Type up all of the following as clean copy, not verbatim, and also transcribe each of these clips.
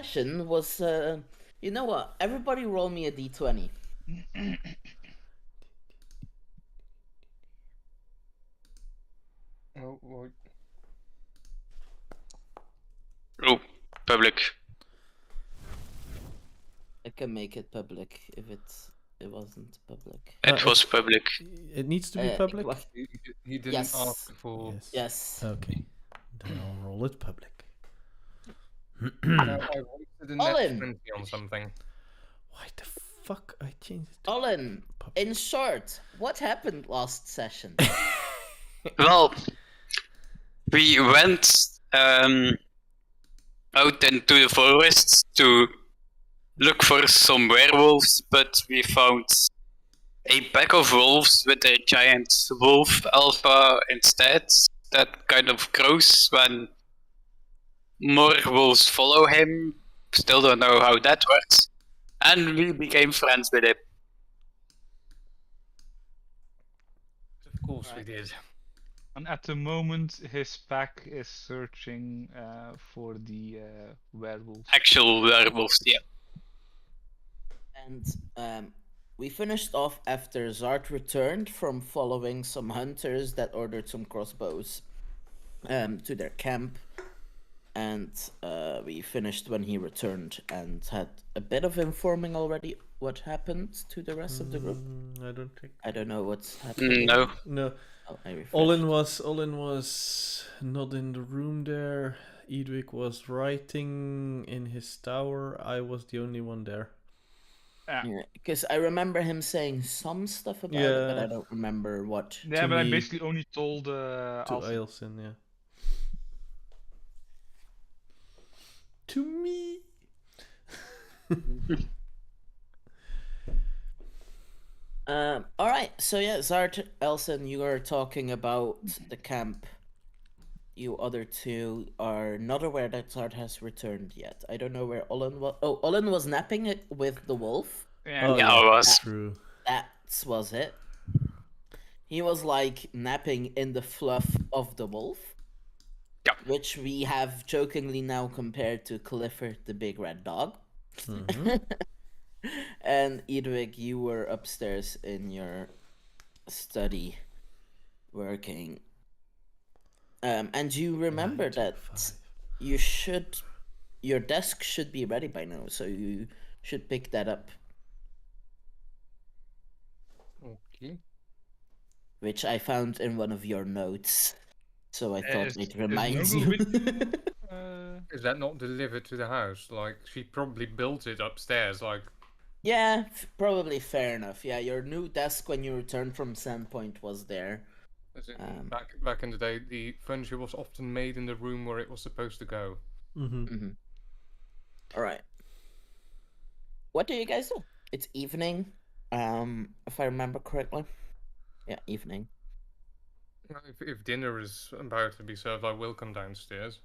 session was, you know what? Everybody roll me a d20. Oh, Oh, public. I can make it public if it wasn't public. It was public. It needs to be ik public? wacht. he didn't Yes. ask for. Yes. Yes. Okay. Then I'll roll it public. No, I wanted a net Ollin. 20 on something. Why the fuck I changed it to Ollin, public? in short, what happened last session? Well, we went out into the forest to look for some werewolves, but we found a pack of wolves with a giant wolf alpha instead. That kind of grows when more wolves follow him. Still don't know how that works. And we became friends with him. Of course we did. And at the moment, his pack is searching for the werewolves. Actual werewolves, yeah. And we finished off after Zart returned from following some hunters that ordered some crossbows to their camp. And we finished when he returned and had a bit of informing already what happened to the rest of the group. I don't think. I don't know what's happening. No. No. Oh, I refreshed. Ollin was not in the room there. Eadwig was writing in his tower. I was the only one there. Yeah, because I remember him saying some stuff about it, but I don't remember what. Yeah, To but I me- basically only told To Eilcyn. Eilcyn, yeah. To me. All right. So yeah, Zart, Eilcyn, you are talking about the camp. You other two are not aware that Zart has returned yet. I don't know where Ollin was. Oh, Ollin was napping it with the wolf. Yeah, Oh, Yeah, I was. True. That was it. He was like napping in the fluff of the wolf. Yeah. Which we have jokingly now compared to Clifford the big red dog. Mhm. And Eadwig, you were upstairs in your study working. And you remember that your desk should be ready by now, so you should pick that up, Okay. which I found in one of your notes. So I thought Is- it is reminds Noble you. with Is that not delivered to the house? Like, she probably built it upstairs, like... Yeah, probably fair enough. Yeah, your new desk when you returned from Sandpoint was there. As in, back in the day, the furniture was often made in the room where it was supposed to go. Mm-hmm. All right. What do you guys do? It's evening, if I remember correctly. Yeah, evening. If dinner is about to be served, I will come downstairs.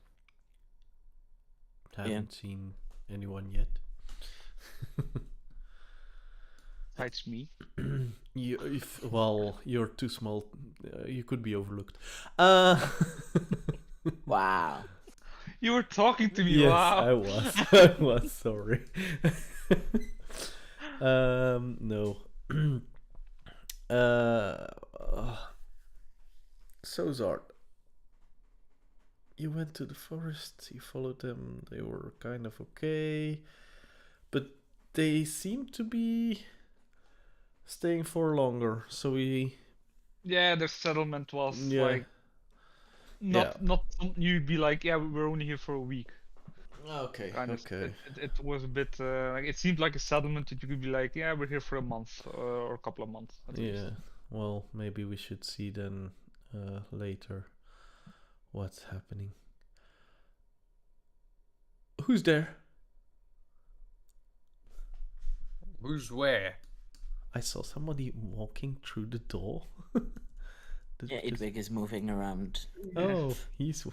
Haven't seen anyone yet. besides me? You're too small. You could be overlooked. Wow. You were talking to me. Yes, Wow. I was. I was sorry. No. So Zart, you went to the forest. You followed them. They were kind of okay, but they seem to be staying for longer. So we. Yeah, the settlement was Yeah. like not something you'd be like, yeah, we're only here for a week. Okay. Kind of. Okay. It was a bit like it seemed like a settlement that you could be like, yeah, we're here for a month or a couple of months. At least. Yeah. Well, maybe we should see then later what's happening. Who's there? Who's where? I saw somebody walking through the door. Yeah, Eadwig is moving around. Oh, he's.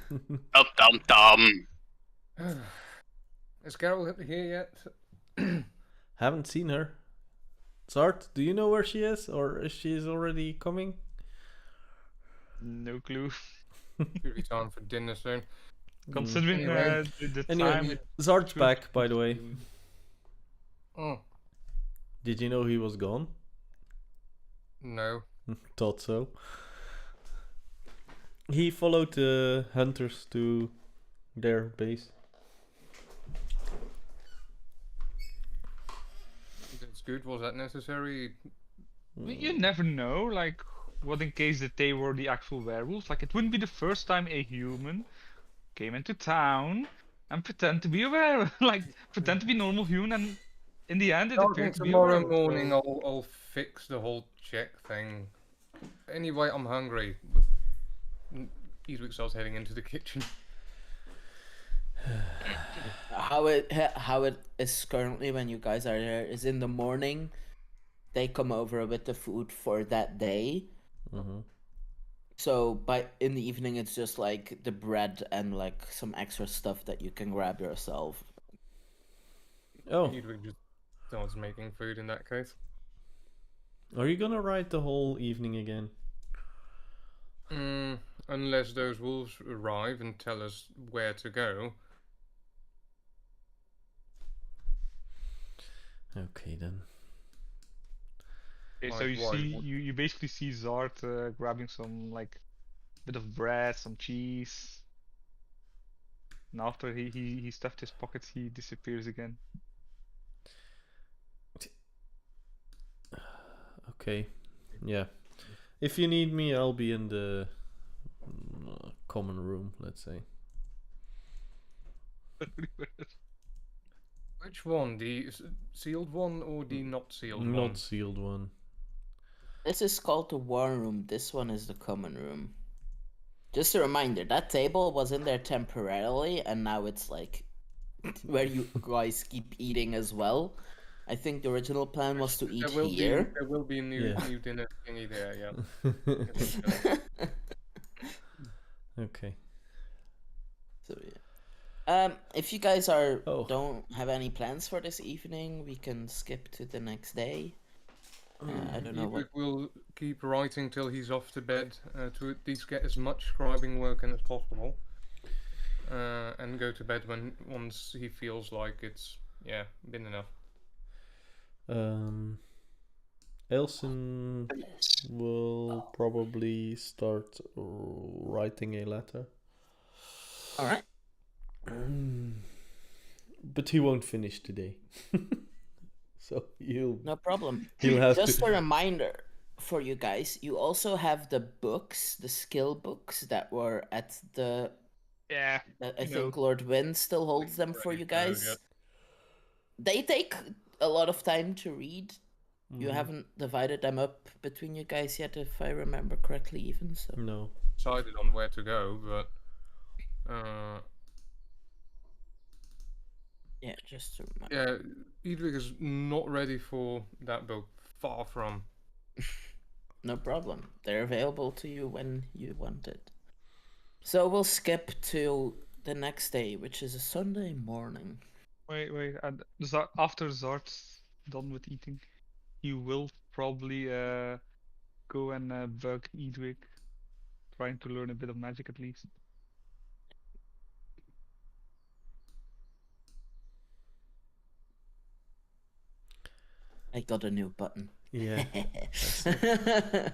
Dum. Is Carol here yet? Haven't seen her. Zart, do you know where she is, or is she already coming? No clue. Should be time for dinner soon. Considering Anyway. the Anyway, time it Zart's should back, by the way. consume. Oh, Did you know he was gone? no. Thought so. He followed the hunters to their base. That's good. Was that necessary? You never know, like, what in case that they were the actual werewolves? Like, it wouldn't be the first time a human came into town and pretend to be a werewolf, like, pretend to be normal human, and in the end it I appeared think to be a tomorrow werewolf. morning so- I'll fix the whole check thing. Anyway, I'm hungry. Eadwig starts heading into the kitchen. How it is currently when you guys are there is in the morning. They come over with the food for that day. Mm-hmm. So in the evening, it's just like the bread and like some extra stuff that you can grab yourself. Oh, Eadwig just starts making food in that case. are you gonna ride the whole evening again? Unless those wolves arrive and tell us where to go. Okay then. Okay, so Like, you why see, would- you basically see Zart grabbing some like bit of bread, some cheese. And after he stuffed his pockets, he disappears again. Okay. Yeah. If you need me, I'll be in the common room, let's say. Which one? The sealed one or the not sealed one? Not sealed one. This is called the war room. This one is the common room. Just a reminder, that table was in there temporarily, and now it's like where you guys keep eating as well. I think the original plan was to eat here. There will be a new Yeah. new dinner thingy there. Yeah. Okay. So yeah. If you guys Oh. don't have any plans for this evening, we can skip to the next day. I don't know what. Eadwig will keep writing till he's off to bed to at least get as much scribing work in as possible, and go to bed once he feels like it's been enough. Eilcyn will probably start writing a letter. All right. But he won't finish today. So No problem. he'll have Just to. a reminder for you guys, you also have the books, the skill books that were at the. Yeah, I you think know. Lord Wynn still holds them for you guys. They take a lot of time to read. You haven't divided them up between you guys yet, if I remember correctly, even so. No. Decided on where to go, but Yeah, just to remember. yeah, Eadwig is not ready for that book. Far from. No problem. They're available to you when you want it. So we'll skip to the next day, which is a Sunday morning. Wait, and after Zart's done with eating, he will probably go and bug Eadwig, trying to learn a bit of magic at least. I got a new button. Yeah.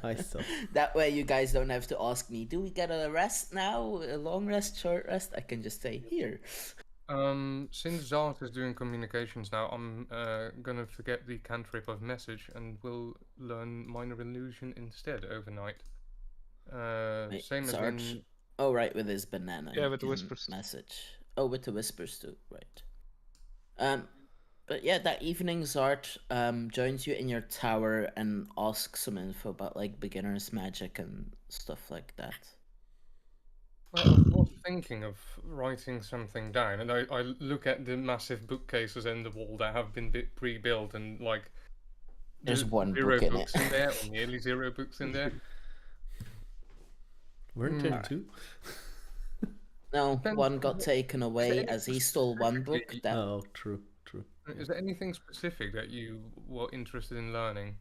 I saw. That way you guys don't have to ask me, do we get a rest now? A long rest, short rest? I can just say here. Since Zart is doing communications now, I'm gonna forget the cantrip of message and will learn minor illusion instead overnight. Wait, Same as Zart? in Oh, right, with his banana. Yeah, he with the can whispers. Message. Oh, with the whispers too, right. But yeah, that evening Zart joins you in your tower and asks some info about like beginner's magic and stuff like that. Well, I was thinking of writing something down, and I look at the massive bookcases in the wall that have been pre-built, and like There's one zero book in books it. in there, or nearly zero books in there. Weren't there Alright. two? No, Depends one on got taken away any as he stole one book. specifically- That Oh, true. Is there anything specific that you were interested in learning?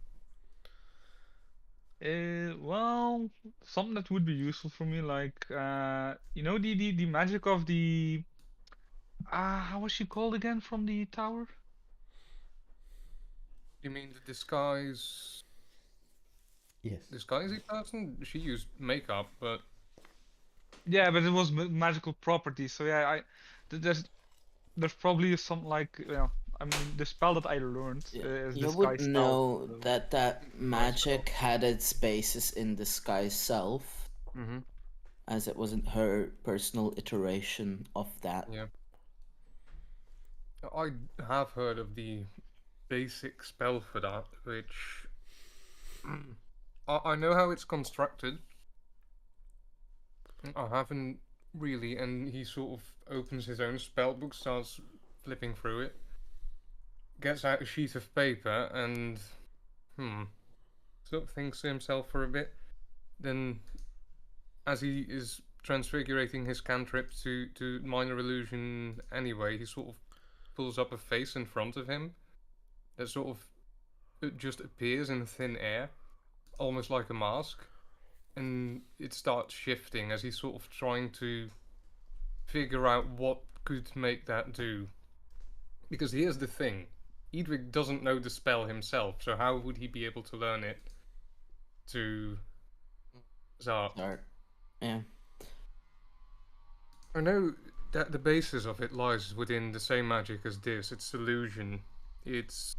Well, something that would be useful for me, like you know the magic of the how was she called again from the tower? You mean the disguise? Yes. Disguisey person? She used makeup, but Yeah, but it was magical properties. So yeah, there's probably some like I mean the spell that I learned is You would disguise self. know So. that disguise magic had its basis in disguise self, Mm-hmm. as it wasn't her personal iteration of that. Yeah. I have heard of the basic spell for that, which I know how it's constructed. I haven't really, and he sort of opens his own spell book, starts flipping through it, gets out a sheet of paper, and sort of thinks to himself for a bit. Then, as he is transfigurating his cantrip to minor illusion anyway, he sort of pulls up a face in front of him that sort of it just appears in thin air, almost like a mask, and it starts shifting as he's sort of trying to figure out what could make that do. Because here's the thing, Eadwig doesn't know the spell himself, so how would he be able to learn it to Zart? Zart. Yeah. I know that the basis of it lies within the same magic as this. It's illusion. It's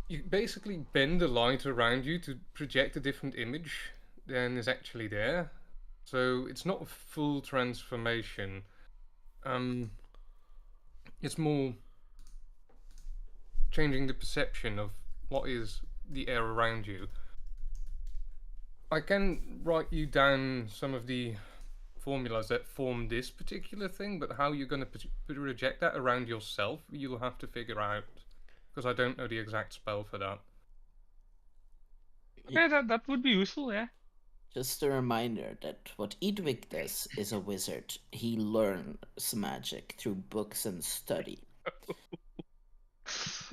you basically bend the light around you to project a different image than is actually there. So it's not a full transformation. It's more changing the perception of what is the air around you. I can write you down some of the formulas that form this particular thing, but how you're going to project that around yourself, you'll have to figure out, because I don't know the exact spell for that. Okay, that would be useful, yeah. Just a reminder that what Eadwig does is a wizard. He learns magic through books and study,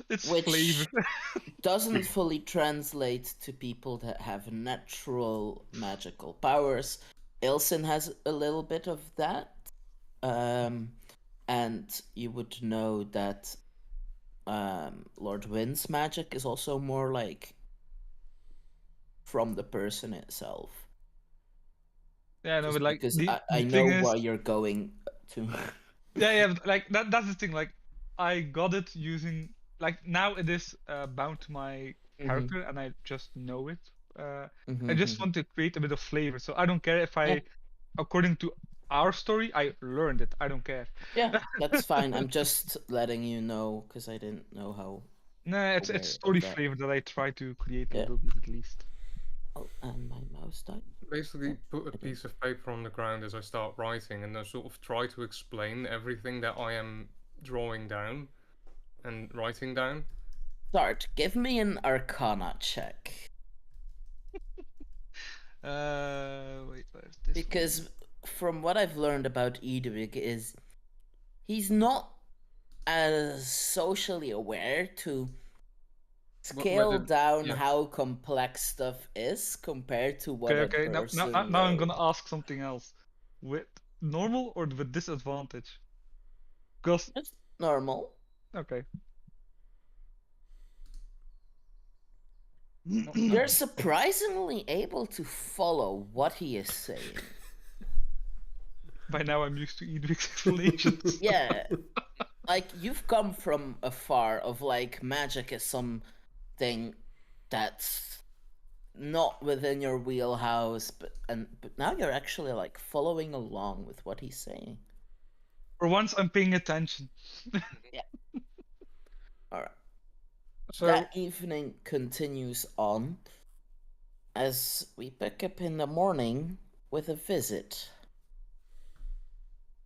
It's which flavor. doesn't fully translate to people that have natural magical powers. Eilcyn has a little bit of that, and you would know that Lord Wind's magic is also more like from the person itself. Yeah, no, Just but like because the I thing know is, why you're going to. yeah, but, like that's the thing. Like I got it using like now it is bound to my character, and I just know it. I just want to create a bit of flavor, so I don't care if I, Yeah. according to our story, I learned it. I don't care. Yeah, that's fine. I'm just letting you know because I didn't know how. Nah, it's aware story of that. flavor that I try to create a Yeah. little bit at least. Oh, and my mouse died. Basically, put a piece of paper on the ground as I start writing, and I sort of try to explain everything that I am drawing down and writing down. Zart, give me an Arcana check. Wait, where's this? Because from what I've learned about Eadwig is he's not as socially aware to scale down how complex stuff is compared to what Okay, a okay. person Now I'm knows. gonna ask something else. With normal or with disadvantage? Because It's normal. okay. You're surprisingly able to follow what he is saying. By now I'm used to Eadwig's explanations. Yeah, like you've come from afar of like magic is something that's not within your wheelhouse, but now you're actually like following along with what he's saying. For once I'm paying attention. Yeah. All right. So That evening continues on as we pick up in the morning with a visit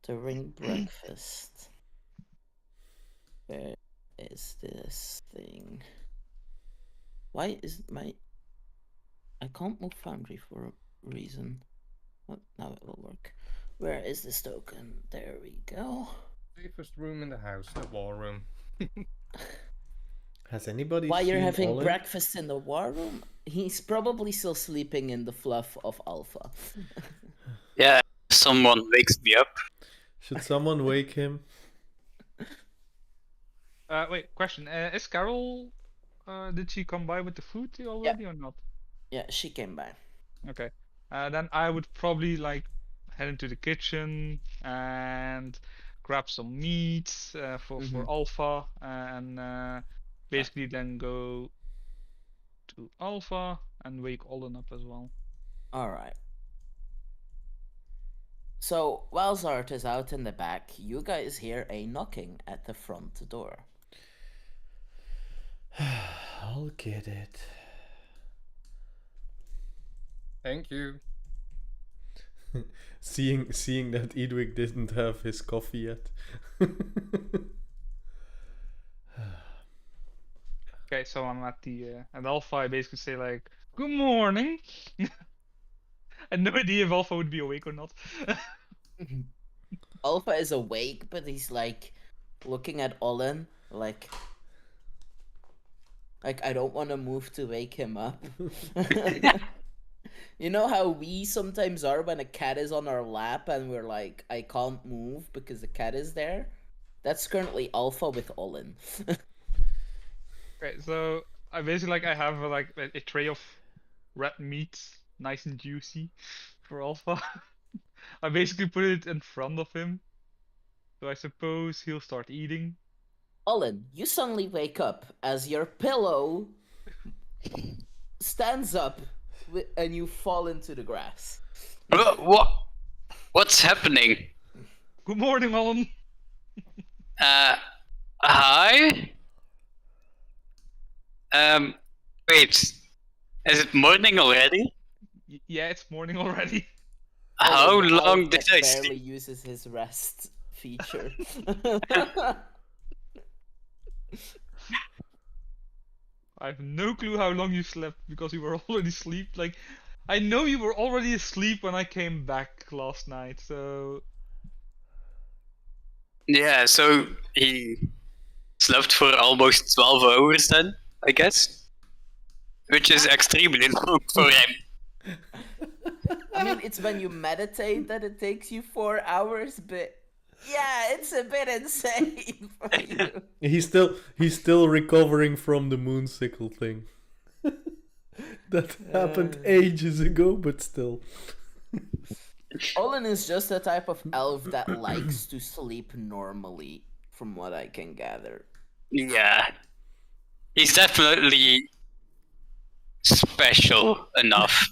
during breakfast. Where is this thing? Why is my... I can't move Foundry for a reason. Oh, now it will work. Where is this token? There we go. safest room in the house, the war room. Has anybody While you're seen having Ollin? breakfast in the war room, he's probably still sleeping in the fluff of Alpha. Yeah, if someone wakes me up. Should someone wake him? Wait, question. Is Carol? Did she come by with the food already or not? Yeah, she came by. Okay. Then I would probably like head into the kitchen and grab some meat for Alpha and basically then go to Alpha and wake Ollin up as well. Alright. So, while Zart is out in the back, you guys hear a knocking at the front door. I'll get it. Thank you. Seeing that Eadwig didn't have his coffee yet. Okay, so I'm at Alpha. I basically say like, "Good morning." I had no idea if Alpha would be awake or not. Alpha is awake, but he's like looking at Ollin like I don't want to move to wake him up. You know how we sometimes are when a cat is on our lap and we're like, I can't move because the cat is there? That's currently Alpha with Ollin. Okay, so I basically like I have a tray of red meat, nice and juicy, for Alpha. I basically put it in front of him, so I suppose he'll start eating. Ollin, you suddenly wake up as your pillow stands up and you fall into the grass. What's happening? Good morning, Ollin. Hi? Wait. Is it morning already? Yeah, it's morning already. How Ollin, long Alf did that I barely sleep? uses his rest feature. I have no clue how long you slept because you were already asleep. Like, I know you were already asleep when I came back last night, so Yeah, so he slept for almost 12 hours then, I guess? Which is extremely long for him. I mean, it's when you meditate that it takes you 4 hours, but yeah, it's a bit insane for you. He's still recovering from the moonsickle thing. That happened ages ago, but still. Ollin is just the type of elf that likes to sleep normally, from what I can gather. Yeah. He's definitely special enough.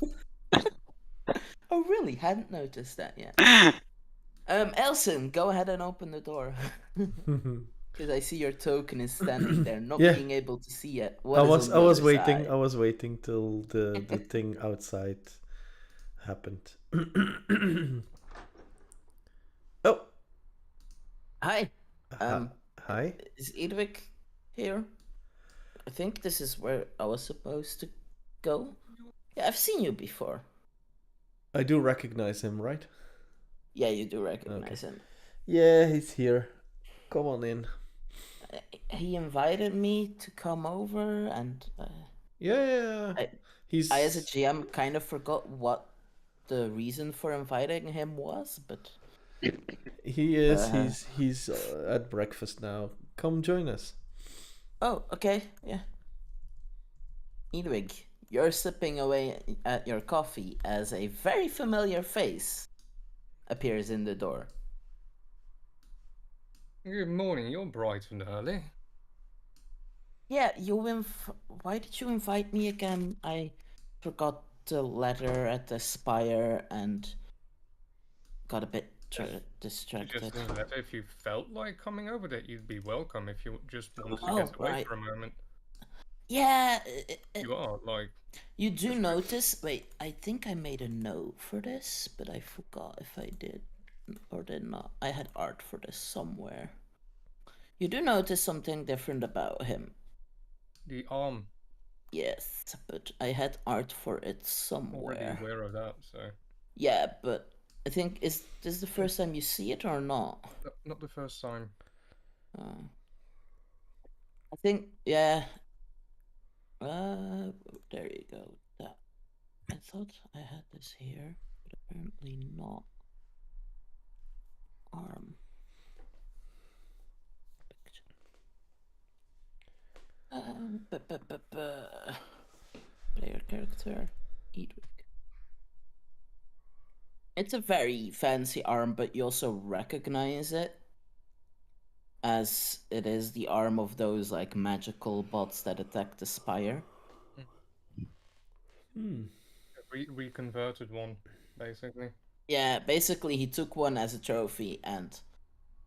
Oh, really? Hadn't noticed that yet. Eilcyn, go ahead and open the door. Because I see your token is standing there, not Yeah. being able to see it. I was waiting till the thing outside happened. Oh. Hi. Hi. Is Eadwig here? I think this is where I was supposed to go. Yeah, I've seen you before. I do recognize him, right? Yeah, you do recognize him. Yeah, he's here. Come on in. He invited me to come over, and Yeah. I, as a GM, kind of forgot what the reason for inviting him was, but He is. He's at breakfast now. Come join us. oh, okay, yeah. Eadwig, you're sipping away at your coffee as a very familiar face appears in the door. Good morning, you're bright and early. Yeah, why did you invite me again? I forgot the letter at the spire and got a bit distracted. You just let if you felt like coming over, that you'd be welcome if you just wanted to Oh, get away right. for a moment. Yeah, You are, like... you do notice. Wait, I think I made a note for this, but I forgot if I did or did not. I had art for this somewhere. You do notice something different about him. The arm. Yes, but I had art for it somewhere. Already aware of that, so... Yeah, but I think, is this the first time you see it or not? Not the first time. I think, yeah, There you go. That I thought I had this here, but apparently not. Arm. Picture. Player character. Eadwig. It's a very fancy arm, but you also recognize it as it is the arm of those like magical bots that attack the spire. Reconverted one, basically. Yeah, basically he took one as a trophy and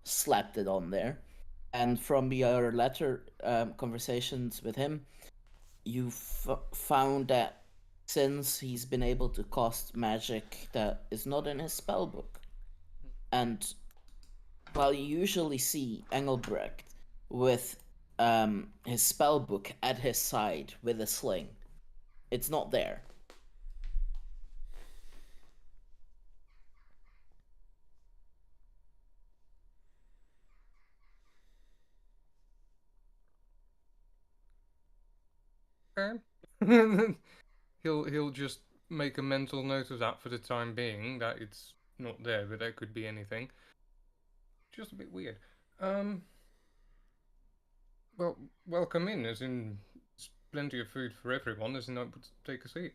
slapped it on there. And from your latter conversations with him, you found that since he's been able to cast magic that is not in his spellbook, and while you usually see Engelbrecht with his spellbook at his side with a sling, it's not there. Okay. he'll just make a mental note of that for the time being, that it's not there, but there could be anything. Just a bit weird. Well, welcome in, as in there's plenty of food for everyone, as in take a seat.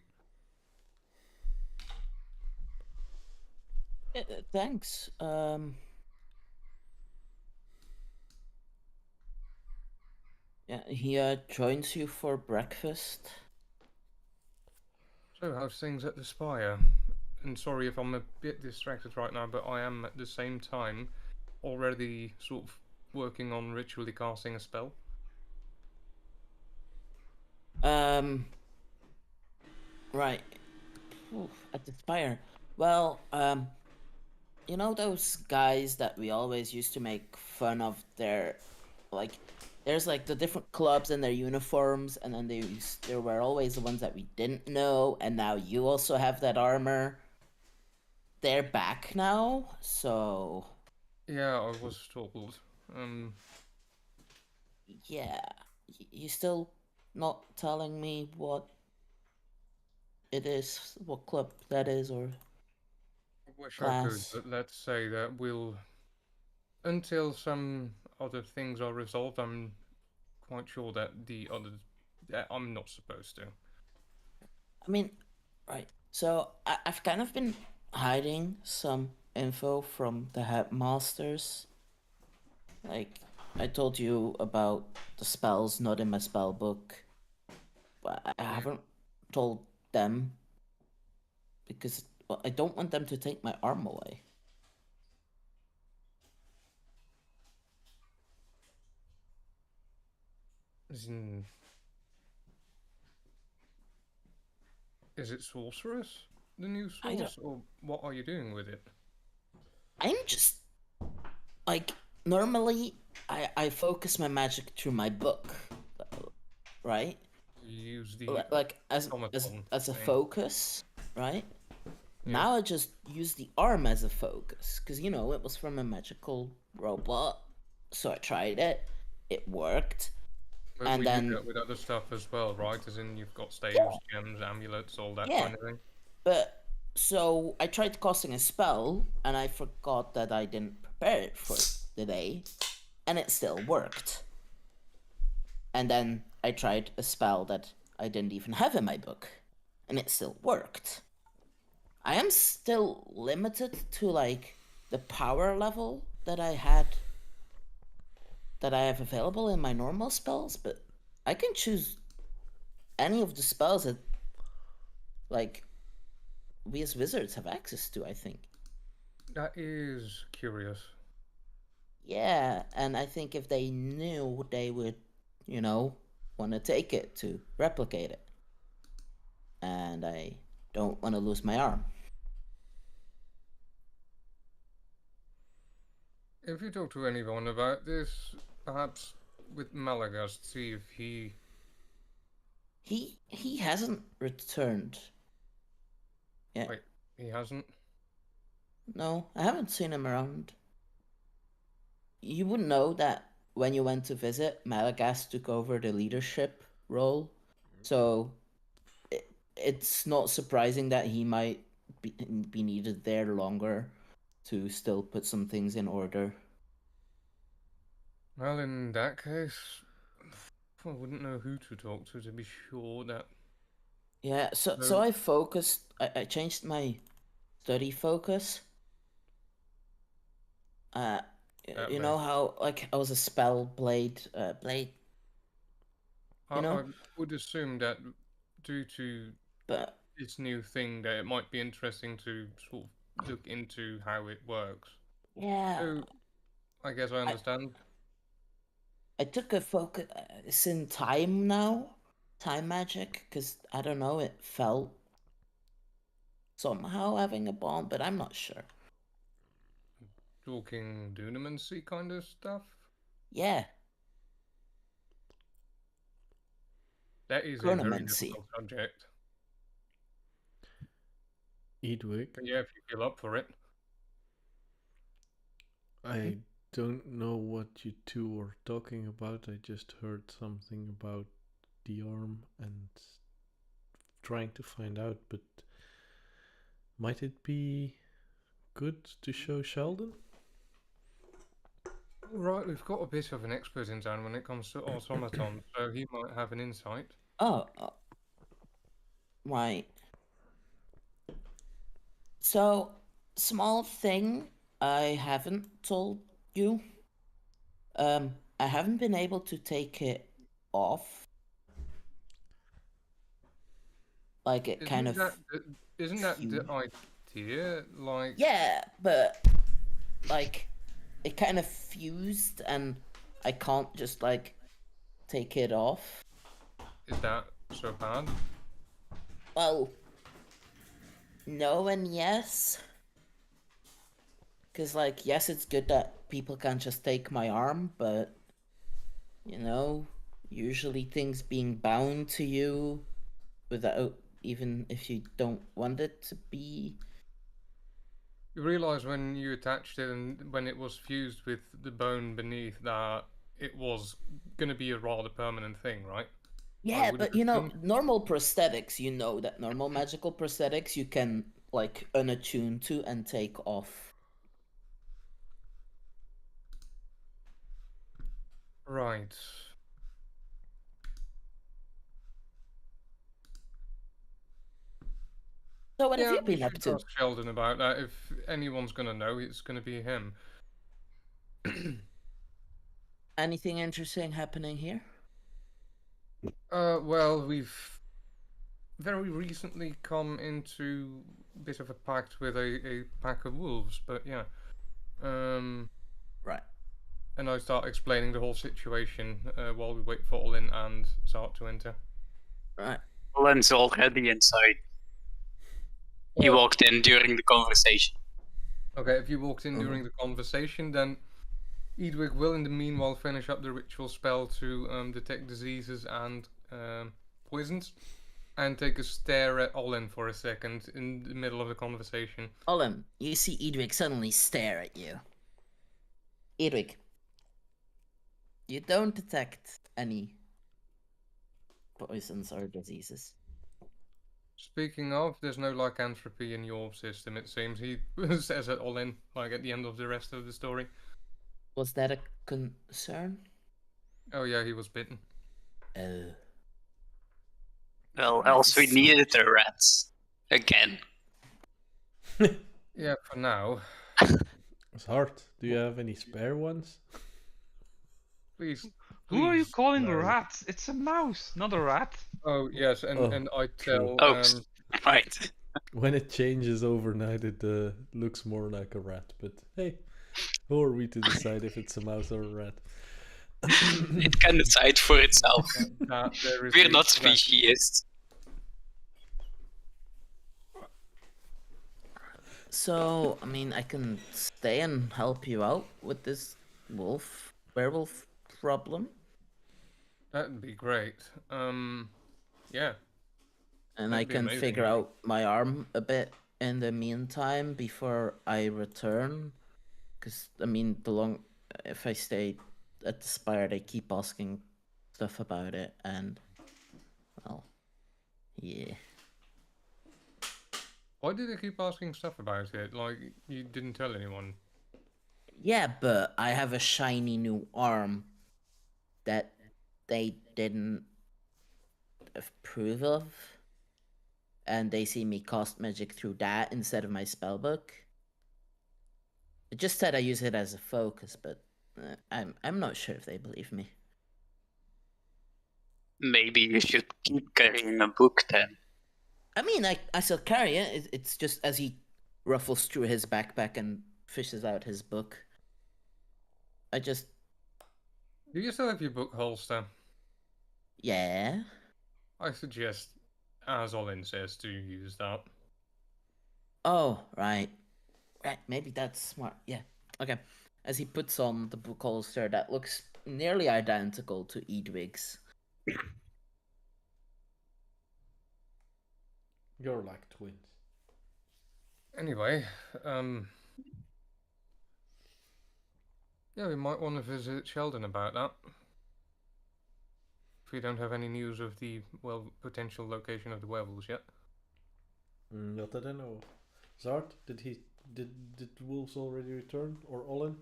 Thanks. Yeah, he joins you for breakfast. So, how's things at the Spire? And sorry if I'm a bit distracted right now, but I am at the same time already sort of working on ritually casting a spell. Right. Oof, at the spire. Well, you know those guys that we always used to make fun of their, like, there's like the different clubs and their uniforms, and then there were always the ones that we didn't know, and now you also have that armor. They're back now, so Yeah, I was told. yeah. You still not telling me what it is, what club that is, or I wish I could, class? but let's say that until some other things are resolved, I'm quite sure that I'm not supposed to. I mean, right. So I've kind of been hiding some info from the headmasters. Like, I told you about the spells not in my spell book, but I haven't told them because I don't want them to take my arm away. As in, is it sorceress? The new source? Or what are you doing with it? I'm just like normally I focus my magic through my book, right? You use the Like as automaton a thing. focus, right? Yeah. Now I just use the arm as a focus because you know it was from a magical robot, so I tried it. It worked, But and we then do that with other stuff as well, right? As in, you've got staves, gems, amulets, all that yeah. kind of thing. But so I tried casting a spell, and I forgot that I didn't prepare it for the day, and it still worked. And then I tried a spell that I didn't even have in my book, and it still worked. I am still limited to like the power level that I have available in my normal spells, but I can choose any of the spells that like we as wizards have access to, I think. That is curious. Yeah, and I think if they knew, they would, you know, want to take it to replicate it. And I don't want to lose my arm. If you talk to anyone about this, perhaps with Malagast, see if he He hasn't returned. Yeah. Wait, he hasn't? No, I haven't seen him around. You would know that when you went to visit, Malagast took over the leadership role So it's not surprising that he might be needed there longer to still put some things in order. Well, in that case, I wouldn't know who to talk to be sure that. Yeah, so No. I focused. I changed my study focus. You know how like I was a spell blade. You know, I would assume that due to but this new thing, that it might be interesting to sort of look into how it works. yeah, So, I guess I understand. I took a focus. It's in time now, time magic, because I don't know. It felt somehow having a bond, but I'm not sure. Talking dunamancy kind of stuff. Yeah, That is a very chronomancy. difficult subject. Eadwig, But yeah, if you feel up for it. I don't know what you two were talking about. I just heard something about the arm and trying to find out, but might it be good to show Sheldon? Right, we've got a bit of an expert in town when it comes to automatons, so he might have an insight. Oh, right. So, small thing I haven't told you. I haven't been able to take it off. Like it kind of. Isn't that the fused. idea? Like, Yeah, but like it kind of fused, and I can't just like take it off. is that so bad? Well, no and yes. Because, like, yes, it's good that people can just take my arm, but, you know, usually things being bound to you without, even if you don't want it to be. You realise when you attached it and when it was fused with the bone beneath that it was going to be a rather permanent thing, right? Yeah, but, you know, normal prosthetics, you know that normal magical prosthetics you can, like, unattune to and take off. Right. So what have you we been up should to? ask Sheldon about that. If anyone's going to know, it's going to be him. Anything interesting happening here? Well, we've very recently come into a bit of a pact with a pack of wolves, but yeah. Right. And I start explaining the whole situation while we wait for Ollin and Zart to enter. Right. Ollin's already inside. He walked in during the conversation. Okay, if you walked in during the conversation, then Eadwig will in the meanwhile finish up the ritual spell to detect diseases and poisons, and take a stare at Ollin for a second in the middle of the conversation. Ollin, you see Eadwig suddenly stare at you. Eadwig, you don't detect any poisons or diseases. Speaking of, there's no lycanthropy in your system, it seems. He says it all in, like at the end of the rest of the story. Was that a concern? Oh yeah, he was bitten. Oh. Well, else we needed the rats. Again. Yeah, for now. Zart, do you have any spare ones? Please. Who are you please, calling no. rat? It's a mouse, not a rat. Oh yes, and I tell. Oh, right. When it changes overnight, it looks more like a rat. But hey, who are we to decide if it's a mouse or a rat? It can decide for itself. We're not speciesists. So, I mean, I can stay and help you out with this werewolf problem. That'd be great. Yeah. And I can figure out my arm a bit in the meantime before I return. Because, I mean, if I stay at the Spire, they keep asking stuff about it, and, well, Yeah. Why did they keep asking stuff about it? Like, you didn't tell anyone. Yeah, but I have a shiny new arm that they didn't approve of. And they see me cast magic through that instead of my spellbook. It just said I use it as a focus, but I'm not sure if they believe me. Maybe you should keep carrying a book then. I mean, I still carry it. It's just as he ruffles through his backpack and fishes out his book. I just, Do you still have your book holster? yeah. I suggest, as Ollin says, to use that. Oh, right. Right, maybe that's smart. Yeah. Okay. As he puts on the book holster that looks nearly identical to Eadwig's. You're like twins. Anyway, yeah, we might want to visit Sheldon about that. If we don't have any news of the, well, potential location of the werewolves yet. Not that I know of. Zart, did the wolves already return, or Ollin?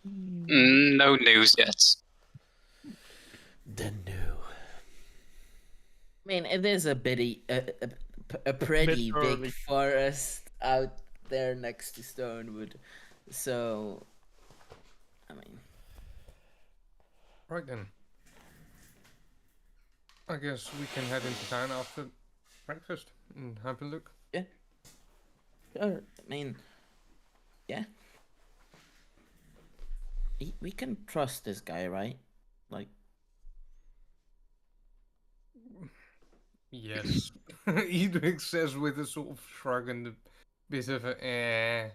No news yet. Then no. I mean, it is a pretty big early. forest out there next to Stonewood. So, I mean, Right then. I guess we can head into town after breakfast and have a look. sure. I mean, yeah. We can trust this guy, right? Like, Yes. Eadwig says with a sort of shrug and a bit of a eh.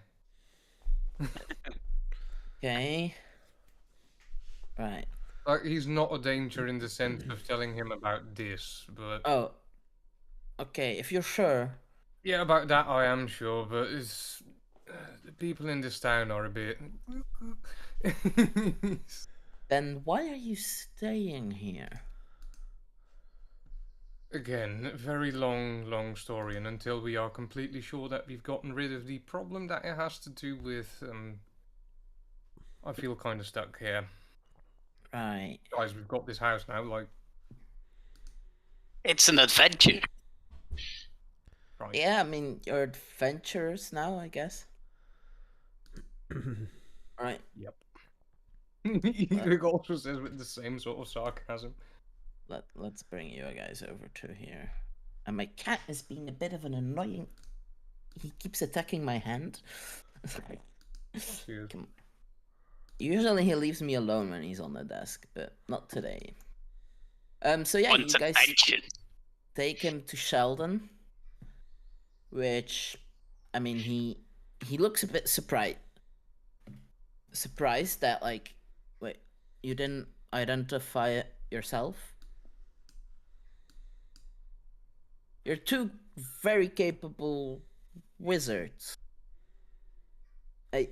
okay. Right. Like, he's not a danger in the sense of telling him about this, but... Oh. Okay, if you're sure. Yeah, about that I am sure, but it's... the people in this town are a bit... Then why are you staying here? Again, very long story, and until we are completely sure that we've gotten rid of the problem that it has to do with, I feel kind of stuck here. Right. Guys, we've got this house now, like... It's an adventure. Right. Yeah, I mean, you're adventurers now, I guess. Right. Yep. Eadwig also says with the same sort of sarcasm. Let's bring you guys over to here. And my cat is being a bit of an annoying. He keeps attacking my hand. Cheers. Usually he leaves me alone when he's on the desk, but not today. So yeah, Want you guys attention. take him to Sheldon, which, I mean, he looks a bit surprised that, like, wait, you didn't identify it yourself? You're two very capable wizards.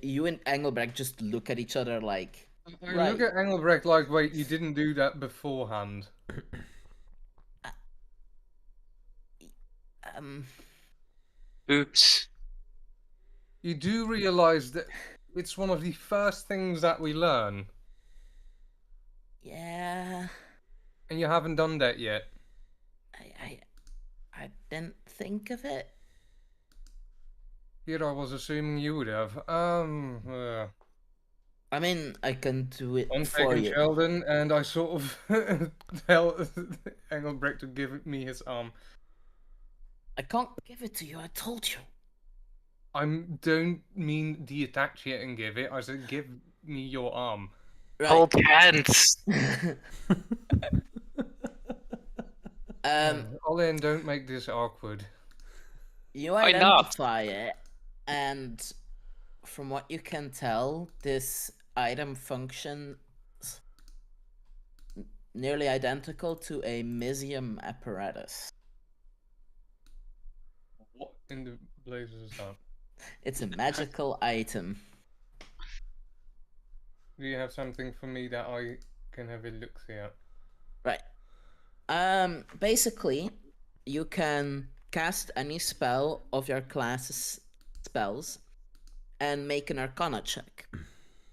You and Engelbrecht just look at each other like, I right. look at Engelbrecht like, wait, you didn't do that beforehand. Oops. You do realise that it's one of the first things that we learn, yeah, and you haven't done that yet. I didn't think of it. Here I was assuming you would have. I mean, I can do it I'm for taking you. Sheldon, and I sort of tell Engelbrecht to give me his arm. I can't give it to you, I told you. I don't mean detach it and give it. I said give me your arm. Right. Hold hands. Ollin, don't make this awkward. You Why not? identify it, and from what you can tell, this item functions nearly identical to a Mysium apparatus. What in the blazes is that? It's a magical item. Do you have something for me that I can have a look see at? Right. Basically, you can cast any spell of your class's spells and make an Arcana check.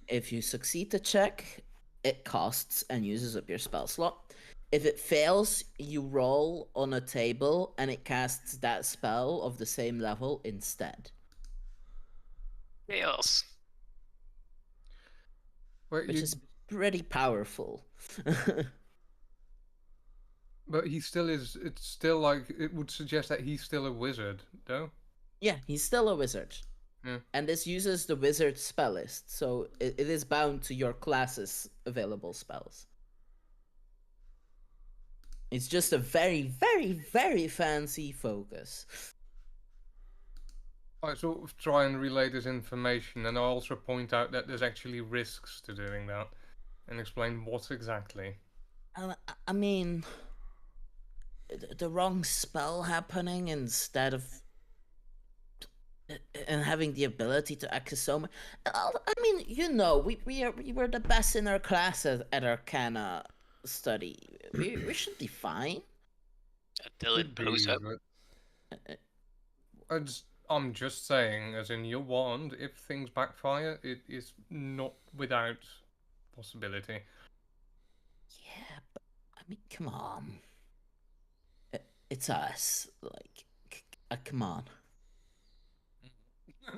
If you succeed the check, it costs and uses up your spell slot. If it fails, you roll on a table and it casts that spell of the same level instead. Chaos. Wait, Which is pretty powerful. but he still is. It's still like it would suggest that he's still a wizard, though. Yeah, he's still a wizard. Yeah. And this uses the wizard spell list, so it is bound to your class's available spells. It's just a very, very, very fancy focus. I sort of try and relay this information, and I also point out that there's actually risks to doing that, and explain what exactly. I mean, the wrong spell happening instead of and having the ability to access so much. I mean, you know, we were the best in our class at Arcana study. We should be fine. Until it blows up. I'm just saying, as in your wand, if things backfire, it is not without possibility. Yeah, but I mean, come on. It's us. Like, come on.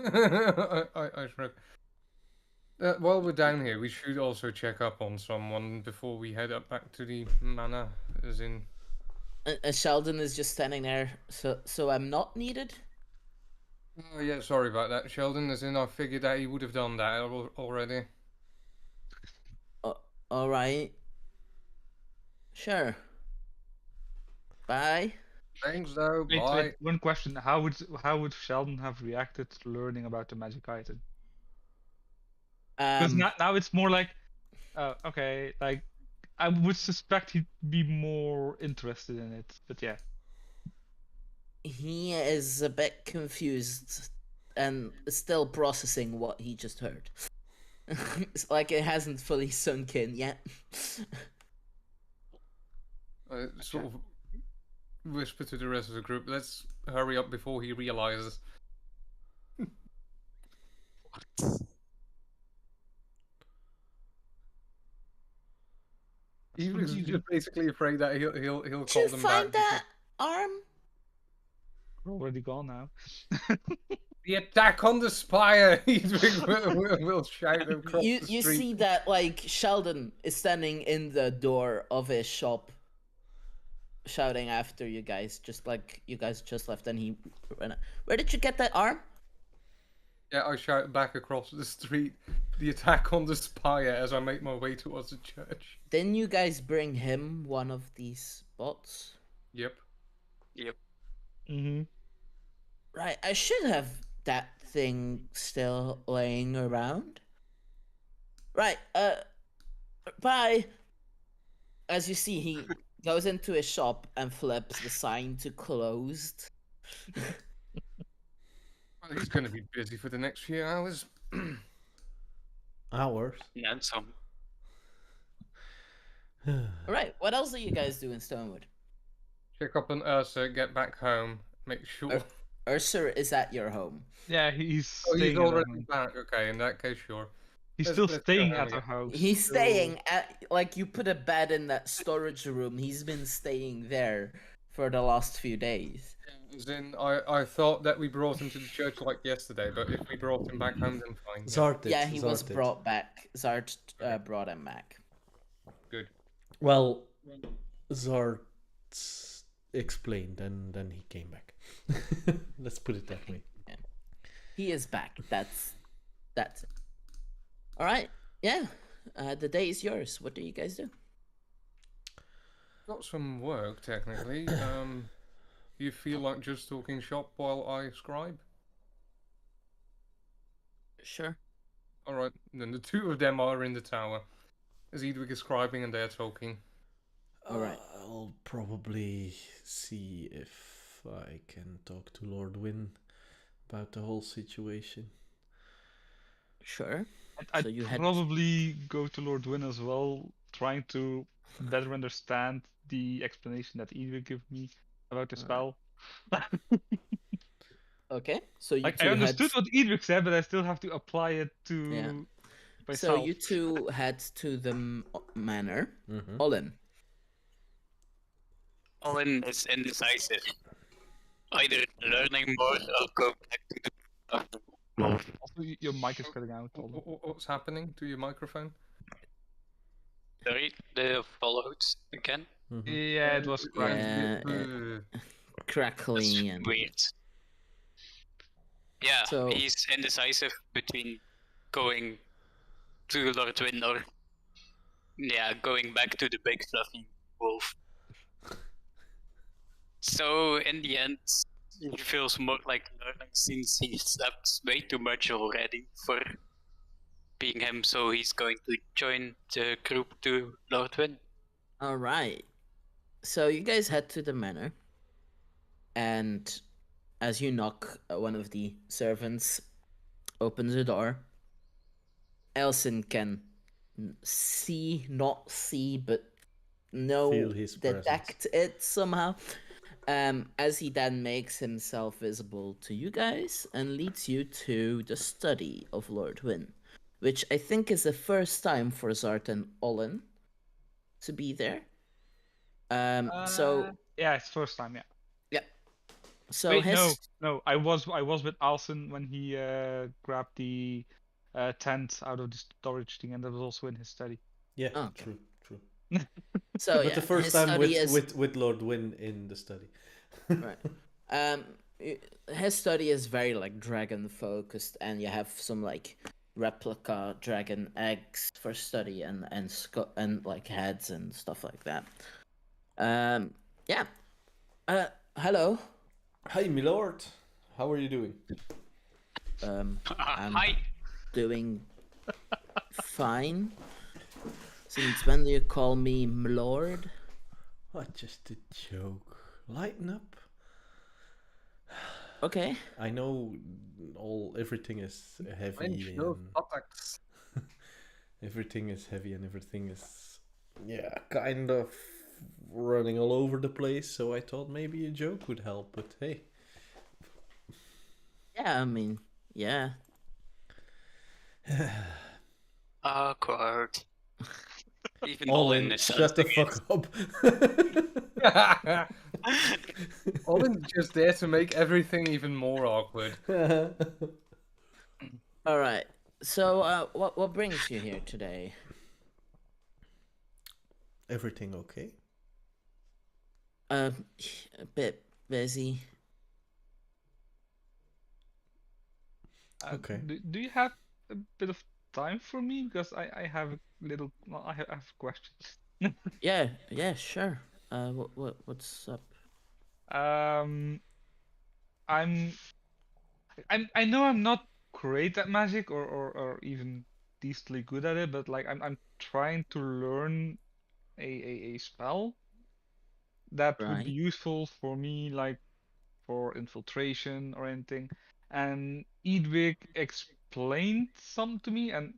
I shrug. While we're down here, we should also check up on someone before we head up back to the manor, as in... Sheldon is just standing there, so I'm not needed? Oh yeah, sorry about that, Sheldon, as in I figured that he would have done that already. Alright. Sure. Bye. Thanks though, Wait, bye. one question: How would Sheldon have reacted to learning about the magic item? Because now it's more like, okay, like I would suspect he'd be more interested in it, but yeah. He is a bit confused and still processing what he just heard. It's like it hasn't fully sunk in yet. Sort of whisper to the rest of the group, let's hurry up before he realizes. He's just basically afraid that he'll call them back. Did you find that arm? We're already gone now. The attack on the spire! We'll shout across the street. You see that, like, Sheldon is standing in the door of his shop shouting after you guys, just like you guys just left, and he ran out. Where did you get that arm? Yeah, I shout back across the street, the attack on the spire, as I make my way towards the church. Didn't you guys bring him one of these bots? Yep. Mm-hmm. Right, I should have that thing still laying around. Right, bye. As you see, he goes into his shop and flips the sign to closed. Well, he's going to be busy for the next few hours. Hours? Yeah, and some. Right, what else do you guys do in Stonewood? Check up on Ursa, get back home, make sure... Ursa is at your home. Yeah, he's Oh, staying he's at her already home. back. Okay, in that case, sure. He's Let's still go staying home at her again. house. He's so- staying at, like, you put a bed in that storage room. He's been staying there for the last few days. As in, I thought that we brought him to the church like yesterday, but if we brought him back home, then fine. Zart did. Yeah, he was Zart did. brought back. Zart brought him back. Good. Well, Zart explained, and then he came back. Let's put it that way. He is back. That's it. All right. Yeah. The day is yours. What do you guys do? Got some work, technically. You feel like just talking shop while I scribe? Sure. Alright, then the two of them are in the tower. As Eadwig is scribing and they're talking. All right. I'll probably see if I can talk to Lord Wynn about the whole situation. Sure. I'd So you had- probably go to Lord Wynn as well, trying to better understand the explanation that Eadwig gave me. about the spell. Okay, so you Like two I understood had what Eadwig said, but I still have to apply it to yeah. So myself. you two head to the manor. Mm-hmm. Ollin. Ollin is indecisive. Either learning more or go back to the wolf. Also, your mic is cutting out. Hold on. What's happening to your microphone? Sorry, the followed again. Mm-hmm. Yeah, it was cracked. Yeah, crackly That's and weird. Yeah, So- he's indecisive between going to Lord Win or going back to the big fluffy wolf. So in the end, he feels more like learning since he slept way too much already for being him. So he's going to join the group to Lord Win. all right. So you guys head to the manor, and as you knock, one of the servants opens the door. Eilcyn can not see, but Feel his detect it somehow. As he then makes himself visible to you guys and leads you to the study of Lord Win, which I think is the first time for Zart and Ollin to be there. So Yeah, it's first time. Yeah. yeah. So Wait, his no. I was with Eilcyn when he grabbed the tent out of the storage thing, and that was also in his study. Yeah, Okay. true. So But yeah, the first his time study is with Lord Win in the study. right. His study is very like dragon focused, and you have some like replica dragon eggs for study and like heads and stuff like that. Yeah. Hello. Hi, my lord. How are you doing? I'm Hi. doing fine. Since when do you call me Mlord? Oh, just a joke. Lighten up. Okay. I know everything is heavy French, no and buttocks. everything is heavy and everything is kind of running all over the place, so I thought maybe a joke would help, but hey. Yeah, I mean, yeah. Awkward. Even Ollin, is shut the sensing fuck up. Ollin's just there to make everything even more awkward. All right. So, what brings you here today? Everything okay? A bit busy. Okay. Do you have a bit of time for me? Because I have a little. Well, I have questions. Yeah, sure. What's up? Um, I know I'm not great at magic or even decently good at it, but like I'm trying to learn a spell that would be Right. useful for me, like for infiltration or anything. And Eadwig explained some to me, and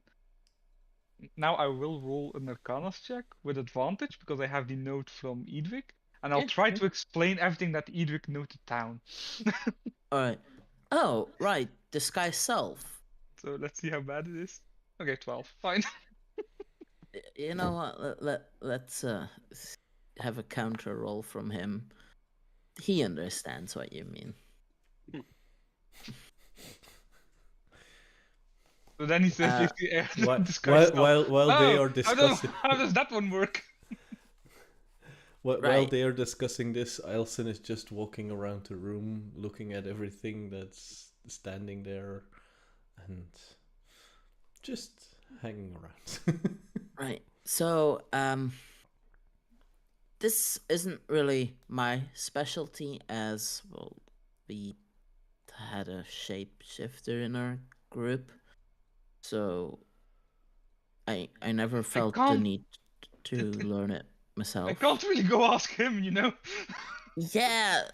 now I will roll an Arcanas check with advantage because I have the note from Eadwig, and I'll Yeah, try sure. to explain everything that Eadwig noted down. All right. Oh, right. Disguise self. So let's see how bad it is. Okay, 12. Fine. You know what? Let's have a counter roll from him. He understands what you mean. So then he says, Uh, disguise self. While they Oh, are discussing how does that one work? while Right. they are discussing this, Eilcyn is just walking around the room, looking at everything that's standing there, and just hanging around. Right. So, this isn't really my specialty, as well, we had a shapeshifter in our group, so I never felt the can't- need to learn it myself. I can't really go ask him, you know? Yeah,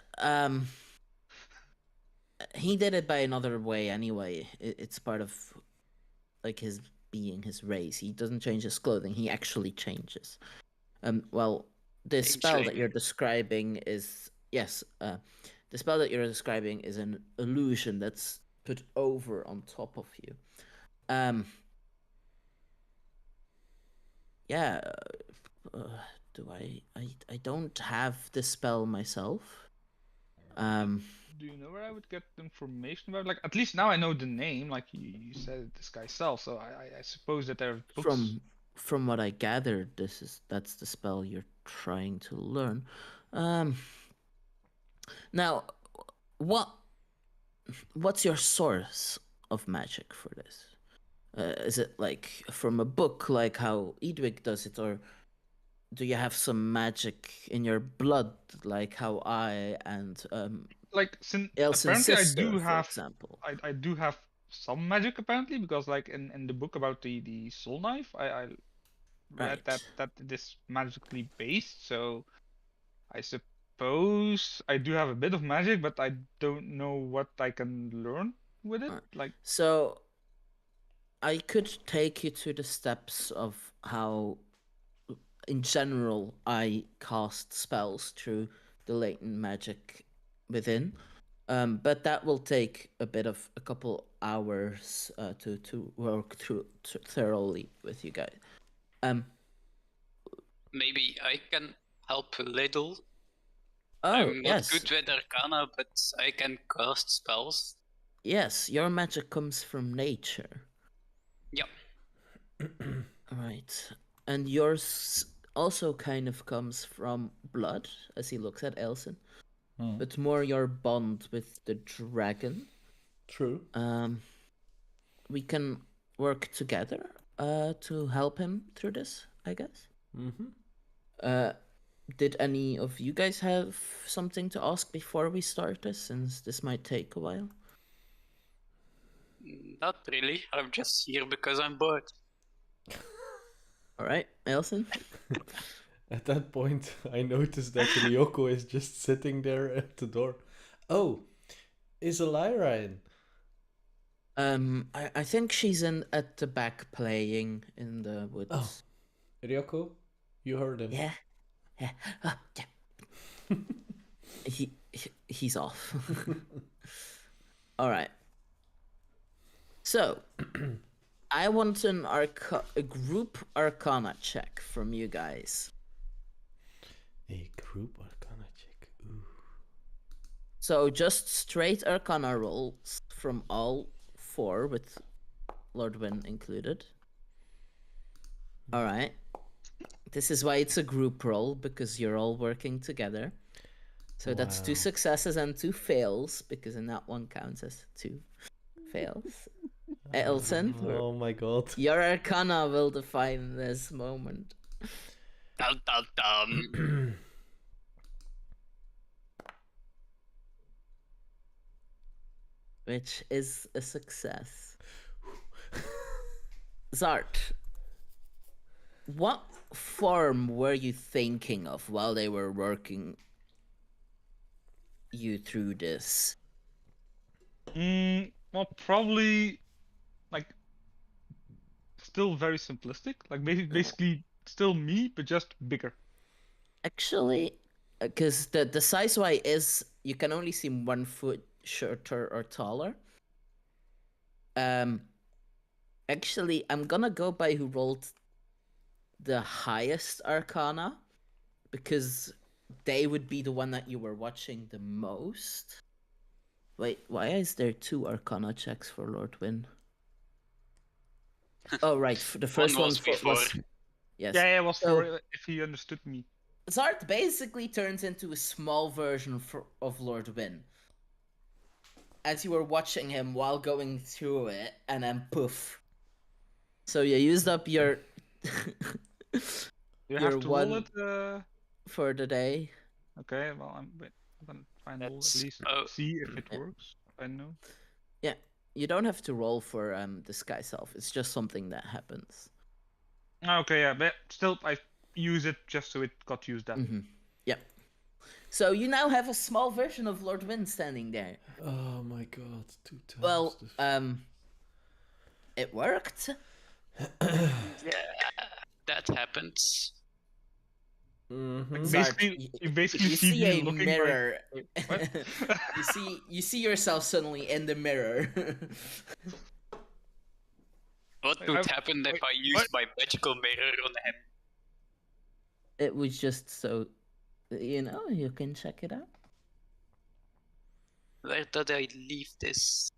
he did it by another way anyway. It's part of like his being, his race. He doesn't change his clothing. He actually changes. Well, the spell that Actually. you're describing is yes, the spell that you're describing is an illusion that's put over on top of you. Yeah, do I don't have the spell myself. Do you know where I would get information about? Like, at least now I know the name. Like you said, this guy sells. So I suppose that there are books. From what I gathered, that's the spell you're trying to learn. Now, what's your source of magic for this? Is it like from a book, like how Eadwig does it, or do you have some magic in your blood, like how I and Like, since Eilcyn's apparently I sister, do for have, example? I do have some magic apparently, because like in the book about the soul knife, I read Right. that it is magically based. So I suppose I do have a bit of magic, but I don't know what I can learn with it. Alright. Like, So I could take you to the steps of how, in general, I cast spells through the latent magic within. But that will take a couple hours to work through thoroughly with you guys. Maybe I can help a little. Oh, I'm not yes. good with Arcana, but I can cast spells. Yes, your magic comes from nature. Yep. Right. And yours also kind of comes from blood, as he looks at Eilcyn. But more your bond with the dragon. True. We can work together to help him through this, I guess. Did any of you guys have something to ask before we start this, since this might take a while? Not really. I'm just here because I'm bored. All right, Eilcyn? At that point, I noticed that Ryoko is just sitting there at the door. Oh, is Elira in? I think she's in at the back playing in the woods. Oh. Ryoko, you heard him. Yeah. Yeah. Yeah. He's off. All right. So, I want a group Arcana check from you guys. A group Arcana check. Ooh. So just straight Arcana rolls from all four, with Lord Wynn included. All right. This is why it's a group roll, because you're all working together. So that's 2 successes and 2 fails, because in that one counts as 2 fails. Eilcyn, Oh my god. your Arcana will define this moment. Dun, dun, dun. Which is a success. Zart, what form were you thinking of while they were working you through this? well, probably like still very simplistic. Like basically still me, but just bigger. Actually, because the size Y is, you can only see 1 foot shorter or taller. Actually, I'm gonna go by who rolled the highest Arcana, because they would be the one that you were watching the most. Wait, why is there 2 Arcana checks for Lord Wynn? Oh, right, the first One was was before. yes. Yeah, it was So- for if he understood me. Zart basically turns into a small version of Lord Wynn. As you were watching him while going through it, and then poof. So you used up your You You're have to roll one- it. for the day. Okay, well I'm gonna try and roll at That's- least oh. see if it Yeah. works. I know. Yeah, you don't have to roll for disguise self. It's just something that happens. Okay, yeah, but still I use it just so it got used up. Yep. So you now have a small version of Lord Wynn standing there. Oh my god, 2 times. Well, it worked. Yeah, that happens. Mm-hmm. Zart, You basically you see see me a looking mirror. like, what? you see yourself suddenly in the mirror. What Wait, would happen if wait, I used my magical mirror on him? It was just so, you can check it out. Where did I leave this?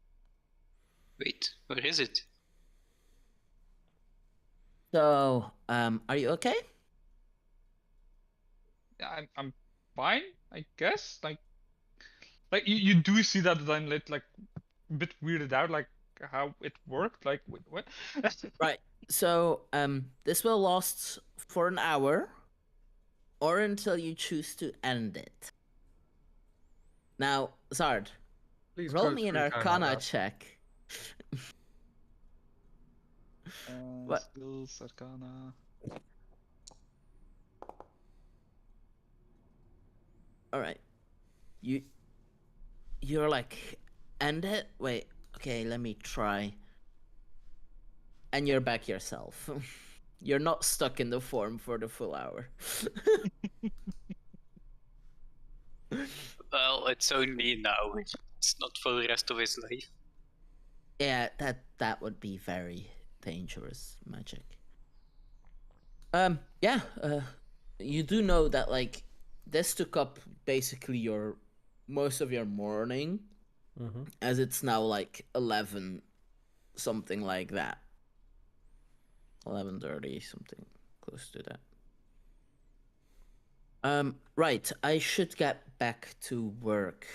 Wait, where is it? So, are you okay? Yeah, I'm fine, I guess. Like you do see that I'm like a bit weirded out, like how it worked. Like wait, what? Right. So, this will last for an hour, or until you choose to end it. Now, Zard, Please roll go me an through time like Arcana that. check. What? Skills, Arcana. All right. You're like, end it. Wait. Okay, let me try. And you're back yourself. You're not stuck in the form for the full hour. Well, it's only an hour. It's not for the rest of his life. Yeah, that would be very dangerous magic. Yeah, you do know that like this took up basically your most of your morning, as it's now like 11, something like that. 11:30, something close to that. Right, I should get back to work.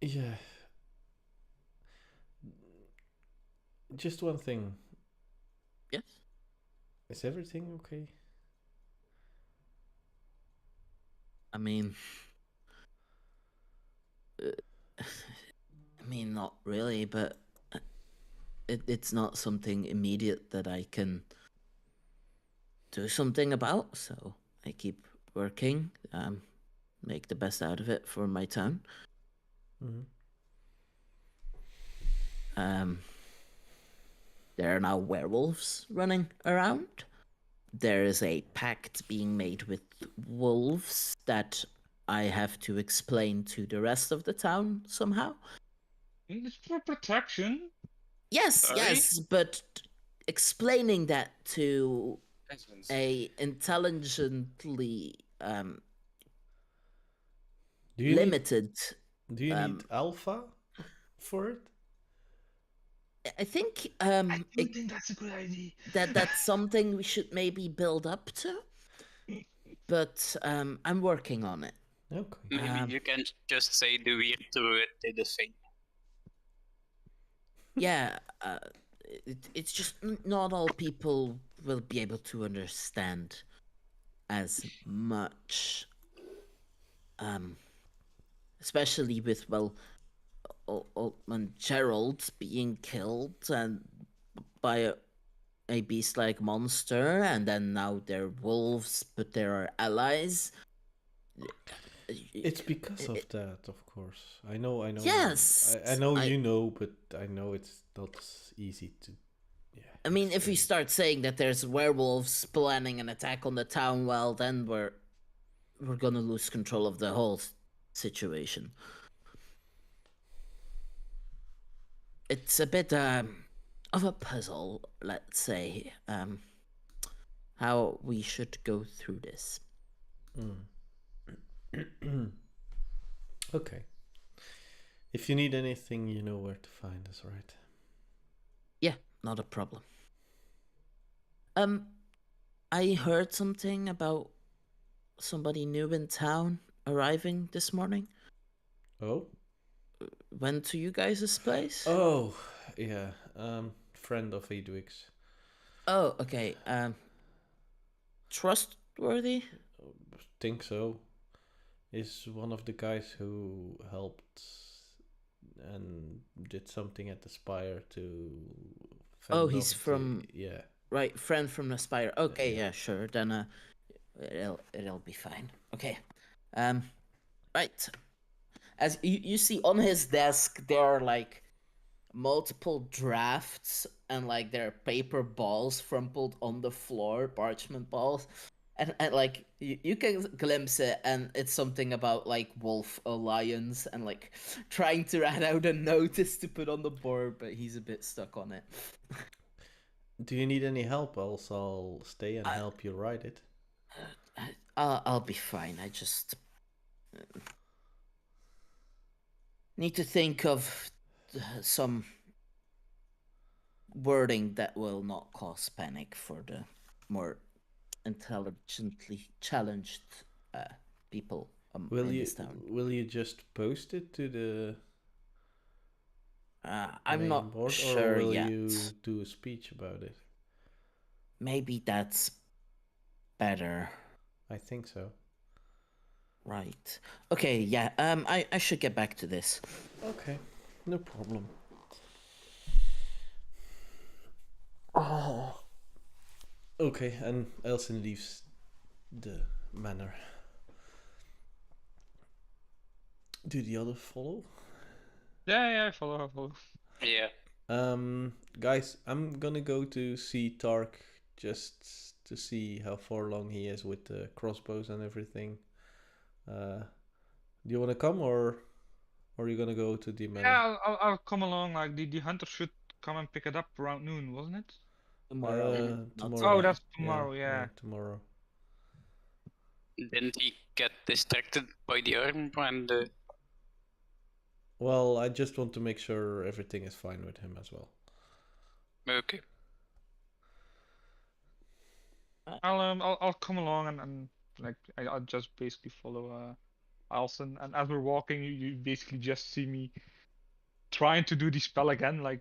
Yeah. Just one thing. Yes. Is everything okay? I mean, not really, but it's not something immediate that I can do something about. So I keep working, make the best out of it for my town. There are now werewolves running around. There is a pact being made with wolves that I have to explain to the rest of the town somehow. It's for protection. Yes, Sorry? yes, but explaining that to Peasants. a intelligently Do you limited. need? Do you need alpha for it? I think I do think that's a good idea. that's something we should maybe build up to. But I'm working on it. Okay. Maybe you can just say the weird druid did a thing. Yeah, it's just not all people will be able to understand as much. Especially with when Gerald being killed and by a beast-like monster, and then now they're wolves, but they are allies. It's because of that, of course. I know. Yes, I know you know, but I know it's not easy to. Yeah. I mean, if we start saying that there's werewolves planning an attack on the town, well, then we're gonna lose control of the whole situation. It's a bit of a puzzle, let's say, how we should go through this. Okay. If you need anything, you know where to find us, right? Yeah, not a problem. I heard something about somebody new in town arriving this morning. Oh. Went to you guys' place? Oh, yeah. Friend of Eadwig's. Oh, okay. Trustworthy? Think so. Is one of the guys who helped and did something at the Spire to. Oh, he's from. Yeah. Right, friend from the Spire. Okay, yeah, sure. Then it'll be fine. Okay. Right. As you see on his desk, there are like multiple drafts, and like there are paper balls crumpled on the floor, parchment balls. And like you can glimpse it, and it's something about like wolf or lions, and like trying to write out a notice to put on the board, but he's a bit stuck on it. Do you need any help? Else I'll stay and help you write it. I'll be fine. I just need to think of some wording that will not cause panic for the more intelligently challenged people in this town. Will you just post it to the I'm main not board, sure or will yet. you do a speech about it? Maybe that's better. I think so. Right. Okay, yeah, I should get back to this. Okay, no problem. Oh. Okay, and Eilcyn leaves the manor. Do the others follow? Yeah, I follow. Yeah. Guys, I'm gonna go to see Tark just to see how far along he is with the crossbows and everything. Do you wanna come, or are you gonna go to the manor? Yeah, I'll come along. Like the hunter should come and pick it up around noon, wasn't it? Tomorrow. not Tomorrow. Oh, today. that's tomorrow. Yeah. Tomorrow. Didn't he get distracted by the arm and Well, I just want to make sure everything is fine with him as well. Okay. I'll come along and like I'll just basically follow Eilcyn, and as we're walking, you basically just see me trying to do the spell again, like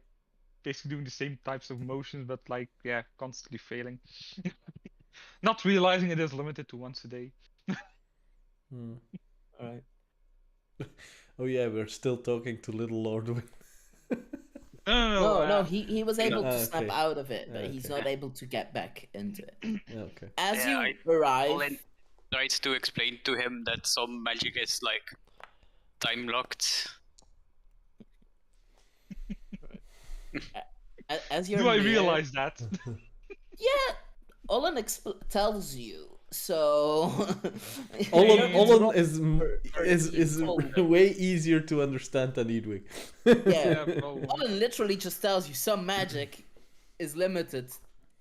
basically doing the same types of motions, but like constantly failing. Not realizing it is limited to once a day. Alright. Oh yeah, we're still talking to Little Lord Win. No, he was able to snap okay. out of it, but he's Okay. not able to get back into it. Okay. As Yeah, you arrive, Ollin tries to explain to him that some magic is like time locked. as you're Do I near, realize that? Yeah, Ollin tells you. So Ollin is for way easier to understand than Eadwig. yeah. Probably. Ollin literally just tells you some magic is limited.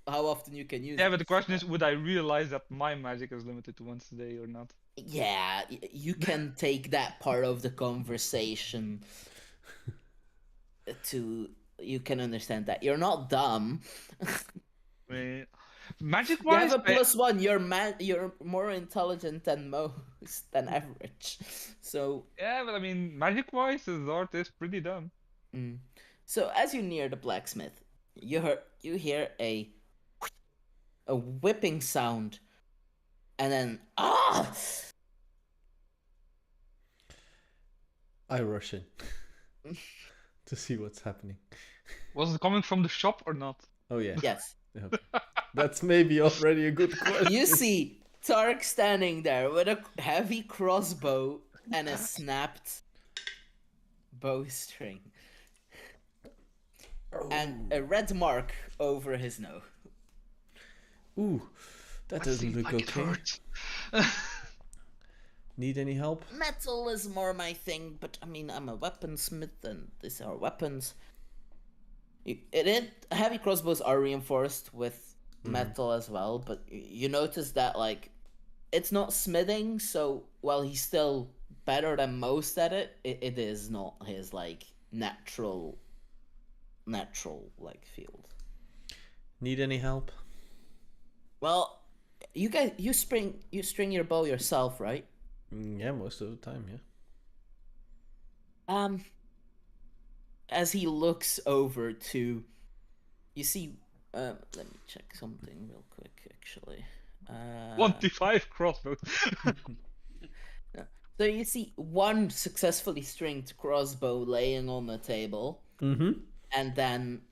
How often you can use Yeah, it. but the question is, would I realize that my magic is limited to once a day or not? Yeah, you can take that part of the conversation to. You can understand that you're not dumb. Magic You have wise, a +1. You're more intelligent than most, than average. So yeah, but I mean, magic wise, Zart is pretty dumb. So as you near the blacksmith, you hear a whipping sound, and then I rush in to see what's happening. Was it coming from the shop or not? Oh yeah. Yes. Okay. That's maybe already a good question. You see Tark standing there with a heavy crossbow and a snapped bowstring, and a red mark over his nose. Ooh, that doesn't look okay. Need any help? Metal is more my thing, but I mean, I'm a weaponsmith, and these are weapons. Heavy crossbows are reinforced with metal as well, but you notice that like it's not smithing. So while he's still better than most at it, it is not his like natural like field. Need any help? Well, you string your bow yourself, right? Yeah, most of the time, yeah. As he looks over to, you see, let me check something real quick, actually. 25 crossbows. So you see one successfully stringed crossbow laying on the table, and then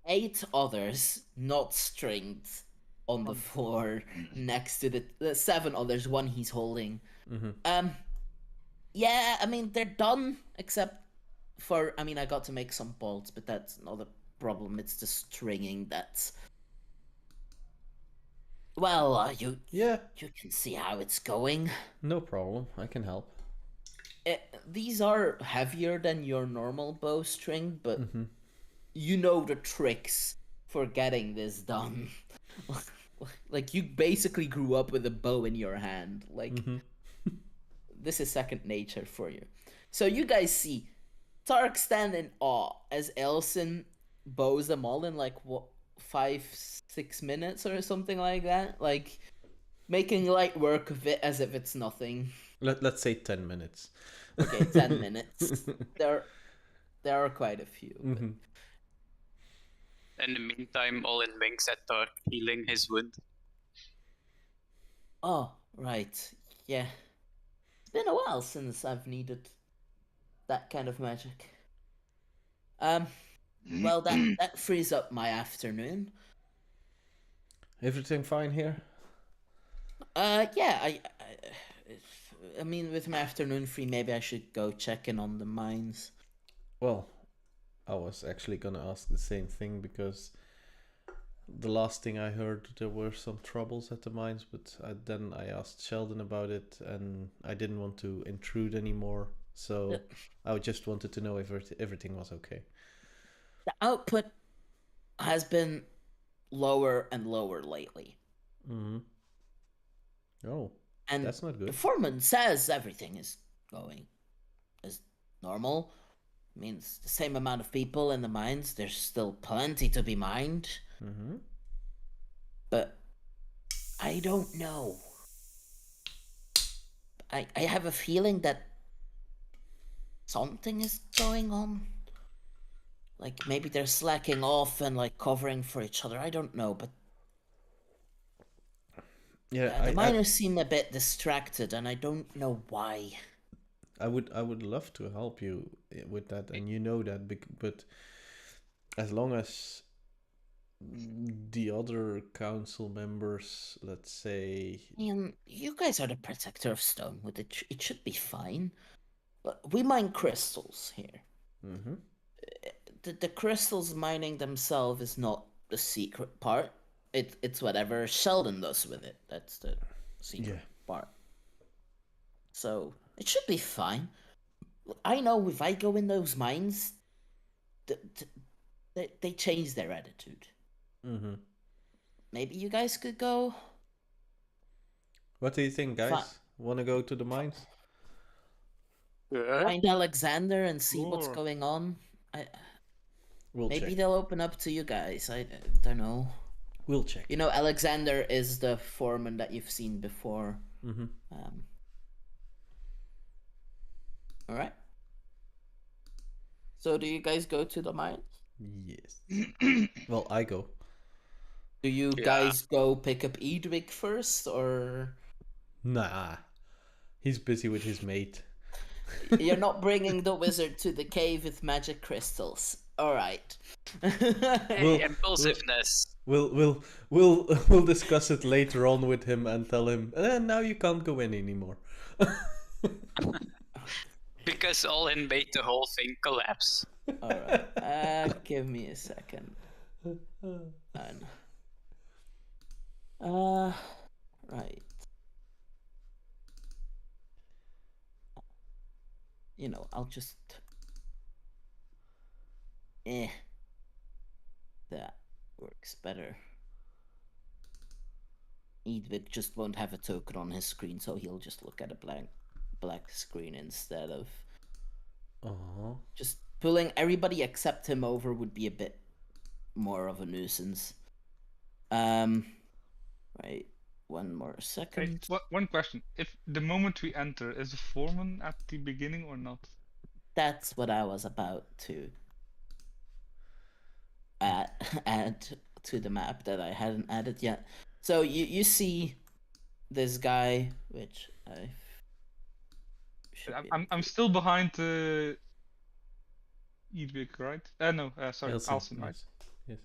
8 others not stringed on the floor next to the 7 others, one he's holding. Yeah, I mean they're done, except for I got to make some bolts, but that's not a problem. It's the stringing that's. Well, Yeah, you can see how it's going. no problem. I can help. These are heavier than your normal bowstring, but Mm-hmm. you know the tricks for getting this done. Like you basically grew up with a bow in your hand. Like Mm-hmm. this is second nature for you. So you guys see Tark stand in awe as Eilcyn bows them all in like what 5-6 minutes or something like that. Like making light work of it as if it's nothing. Let's say 10 minutes. Okay, 10 minutes. There are quite a few. But... Mm-hmm. In the meantime, Ollin winks at Tark, healing his wound. Oh, right. Yeah. It's been a while since I've needed that kind of magic. Well, that frees up my afternoon. Everything fine here? Yeah, I mean, with my afternoon free, maybe I should go check in on the mines. Well, I was actually gonna ask the same thing because the last thing I heard there were some troubles at the mines, but then I asked Sheldon about it and I didn't want to intrude anymore, so I just wanted to know if everything was okay. The output has been lower and lower lately. Mm-hmm. Oh, And that's not the good. foreman says everything is going as normal. Means the same amount of people in the mines. There's still plenty to be mined. Mm-hmm. But I don't know. I have a feeling that something is going on. Like maybe they're slacking off and like covering for each other. I don't know, but Yeah, the miners seem a bit distracted, and I don't know why. I would love to help you with that, and you know that, but as long as the other council members, let's say, You guys are the protector of Stonewood. It should be fine. We mine crystals here. mm-hmm. The crystals mining themselves is not the secret part. It's whatever Sheldon does with it. That's the secret part. So it should be fine. I know if I go in those mines, they change their attitude. Mm-hmm. Maybe you guys could go. What do you think, guys? Want to go to the mines? Find Alexander and see what's Sure. going on. We'll Maybe check. they'll open up to you guys. I don't know. We'll check. You know, Alexander is the foreman that you've seen before. Mm-hmm. All right. So, do you guys go to the mines? Yes. Well, I go. Do you guys go pick up Eadwig first, or Nah, he's busy with his mate. you're not bringing the wizard to the cave with magic crystals? All right. Impulsiveness. We'll discuss it later on with him and tell him. Now you can't go in anymore. Because Ollin made the whole thing collapse. All right. Give me a second. Right. You know, I'll just. That works better. Eadwig just won't have a token on his screen, so he'll just look at a black screen instead of. Just pulling everybody except him over would be a bit more of a nuisance. Right. One more second. Wait, one question. If the moment we enter, is the foreman at the beginning or not? That's what I was about to add to the map that I hadn't added yet. So you see this guy, which I'm still behind Eadwig, right? No, sorry, Eilcyn, right? Yes.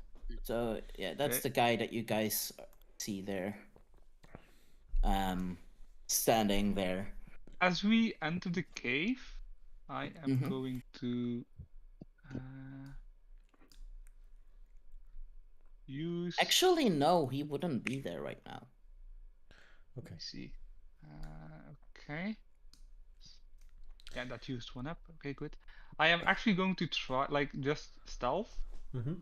So yeah, that's the guy that you guys see there. Standing there. as we enter the cave, I am Mhm. going to use. Actually, no, he wouldn't be there right now. Let me see. Okay. Yeah, that used one up. Okay, good. I am actually going to try just stealth Mm-hmm.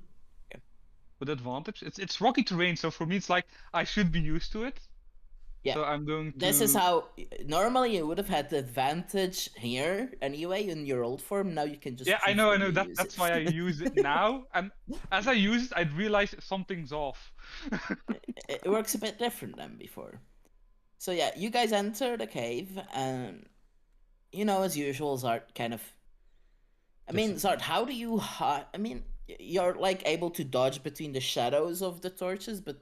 with advantage. It's rocky terrain, so for me it's like I should be used to it. Yeah. So I'm going to. This is how normally you would have had the advantage here anyway in your old form. Now you can just Yeah, I know. truthfully use That's it. why I use it now. And as I use it, I realize something's off. It works a bit different than before. So yeah, you guys enter the cave, and as usual, Zart kind of. I mean, Zart, how do you? I mean, you're like able to dodge between the shadows of the torches, but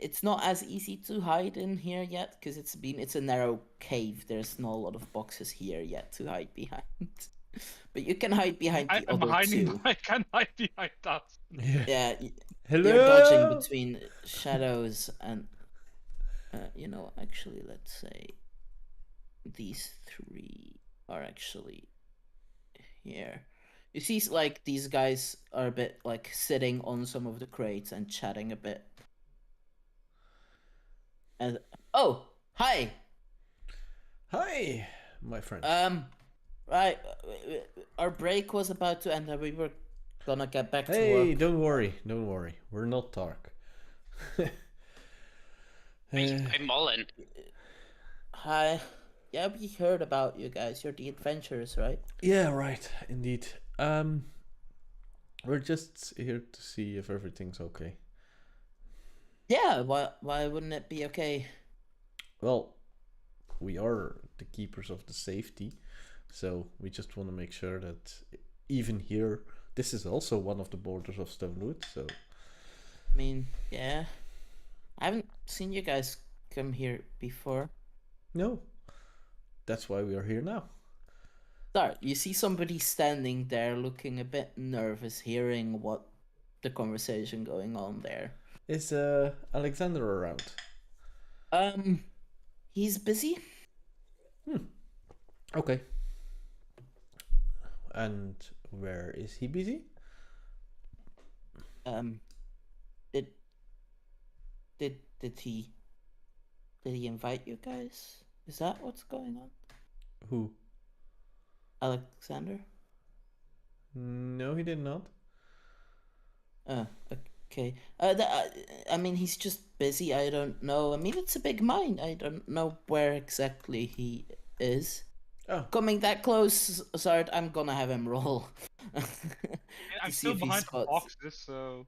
it's not as easy to hide in here yet because it's a narrow cave. There's not a lot of boxes here yet to hide behind. But you can hide behind the I'm other hiding. two. I can hide behind that. Yeah. Yeah, Hello. you're dodging between shadows and actually, let's say these three are actually here. You see, like these guys are a bit like sitting on some of the crates and chatting a bit. And oh, hi. Hi, my friend. Right, our break was about to end, and we were gonna get back to Hey, work. don't worry. We're not dark. I'm Ollin. Hi. Yeah, we heard about you guys. You're the adventurers, right? Yeah, right. Indeed. We're just here to see if everything's okay. Yeah. Why wouldn't it be okay? Well, we are the keepers of the safety, so we just want to make sure that even here, this is also one of the borders of Stonewood. So I mean, yeah. I haven't seen you guys come here before. no, that's why we are here now. Start. You see somebody standing there, looking a bit nervous, hearing what the conversation going on there. Is Alexander around? He's busy. Okay. And where is he busy? Did he invite you guys? Is that what's going on? Who? Alexander? No, he did not. Okay. I mean, he's just busy. I don't know. I mean, it's a big mine. I don't know where exactly he is. Oh. Coming that close, Zard, I'm gonna have him roll. I'm see still if he behind the spots. boxes, so.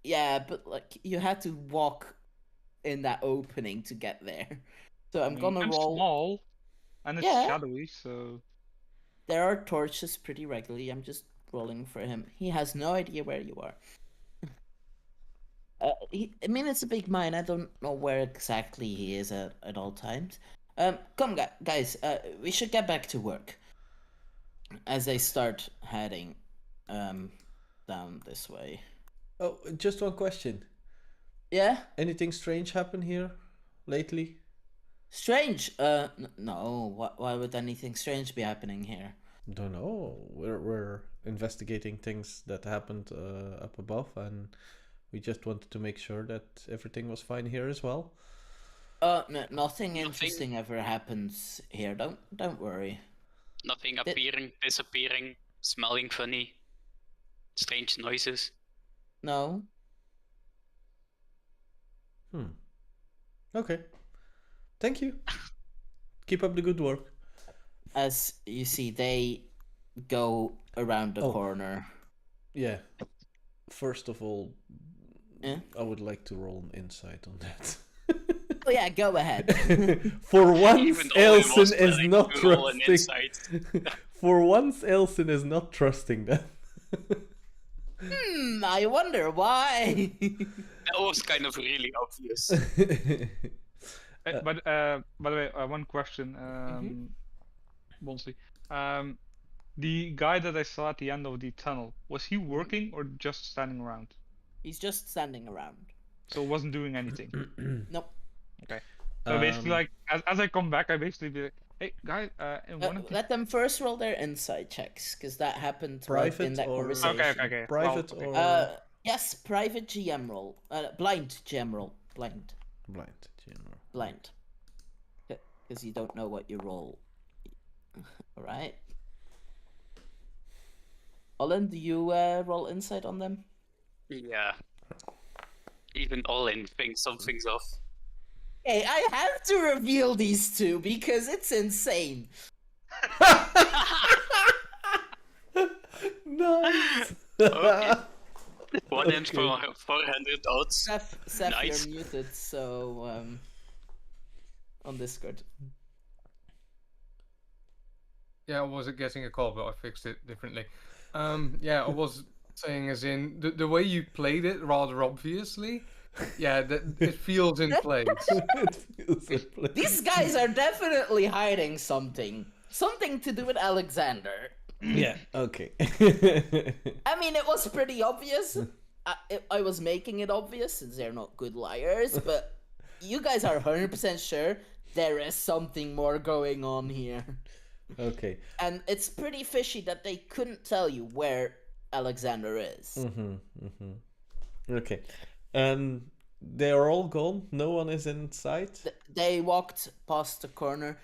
Yeah, but like you had to walk in that opening to get there. So I'm gonna I'm roll. small, and it's Yeah. shadowy, so. There are torches pretty regularly. I'm just rolling for him. He has no idea where you are. I mean, it's a big mine. I don't know where exactly he is at all times. Come, guys. We should get back to work. As they start heading, down this way. Oh, just one question. Yeah. Anything strange happen here lately? Strange. No. Why would anything strange be happening here? Don't know. We're investigating things that happened up above, and we just wanted to make sure that everything was fine here as well. Nothing interesting ever happens here. Don't worry. Nothing appearing, disappearing, smelling funny, strange noises. No. Okay. Thank you. Keep up the good work. As you see, they go around the corner. Yeah. First of all, Yeah. I would like to roll an insight on that. Oh yeah, go ahead. For once, Even Ollin was Eilcyn is willing not to roll an trusting. insight. For once, Eilcyn is not trusting them. I wonder why. That was kind of really obvious. But by the way, one question, Bonsley. The guy that I saw at the end of the tunnel, was he working or just standing around? He's just standing around. So wasn't doing anything. Nope. Okay. So basically, like as I come back, I basically be like, Hey guys, in one of the Let them first roll their insight checks, because that happened right in Private that or conversation. okay. private Well, or Yes, private GM roll. Blind GM roll. Blind. blind? General. Blind. Because you don't know what you roll. Alright. Ollin, do you roll insight on them? Yeah. Even Ollin thinks something's off. Hey, I have to reveal these two because it's insane. Nice. Okay. One in Okay. for 400 odds. Seth, Nice. you're muted, so on Discord. Yeah, I wasn't getting a call, but I fixed it differently. Yeah, I was saying as in the way you played it rather obviously. Yeah, that it feels in place. It feels in place. These guys are definitely hiding something. Something to do with Alexander. Yeah. Okay. I mean, it was pretty obvious. I was making it obvious since they're not good liars, but you guys are 100% sure there is something more going on here. Okay. And it's pretty fishy that they couldn't tell you where Alexander is. Okay. They are all gone. No one is in sight. They walked past the corner.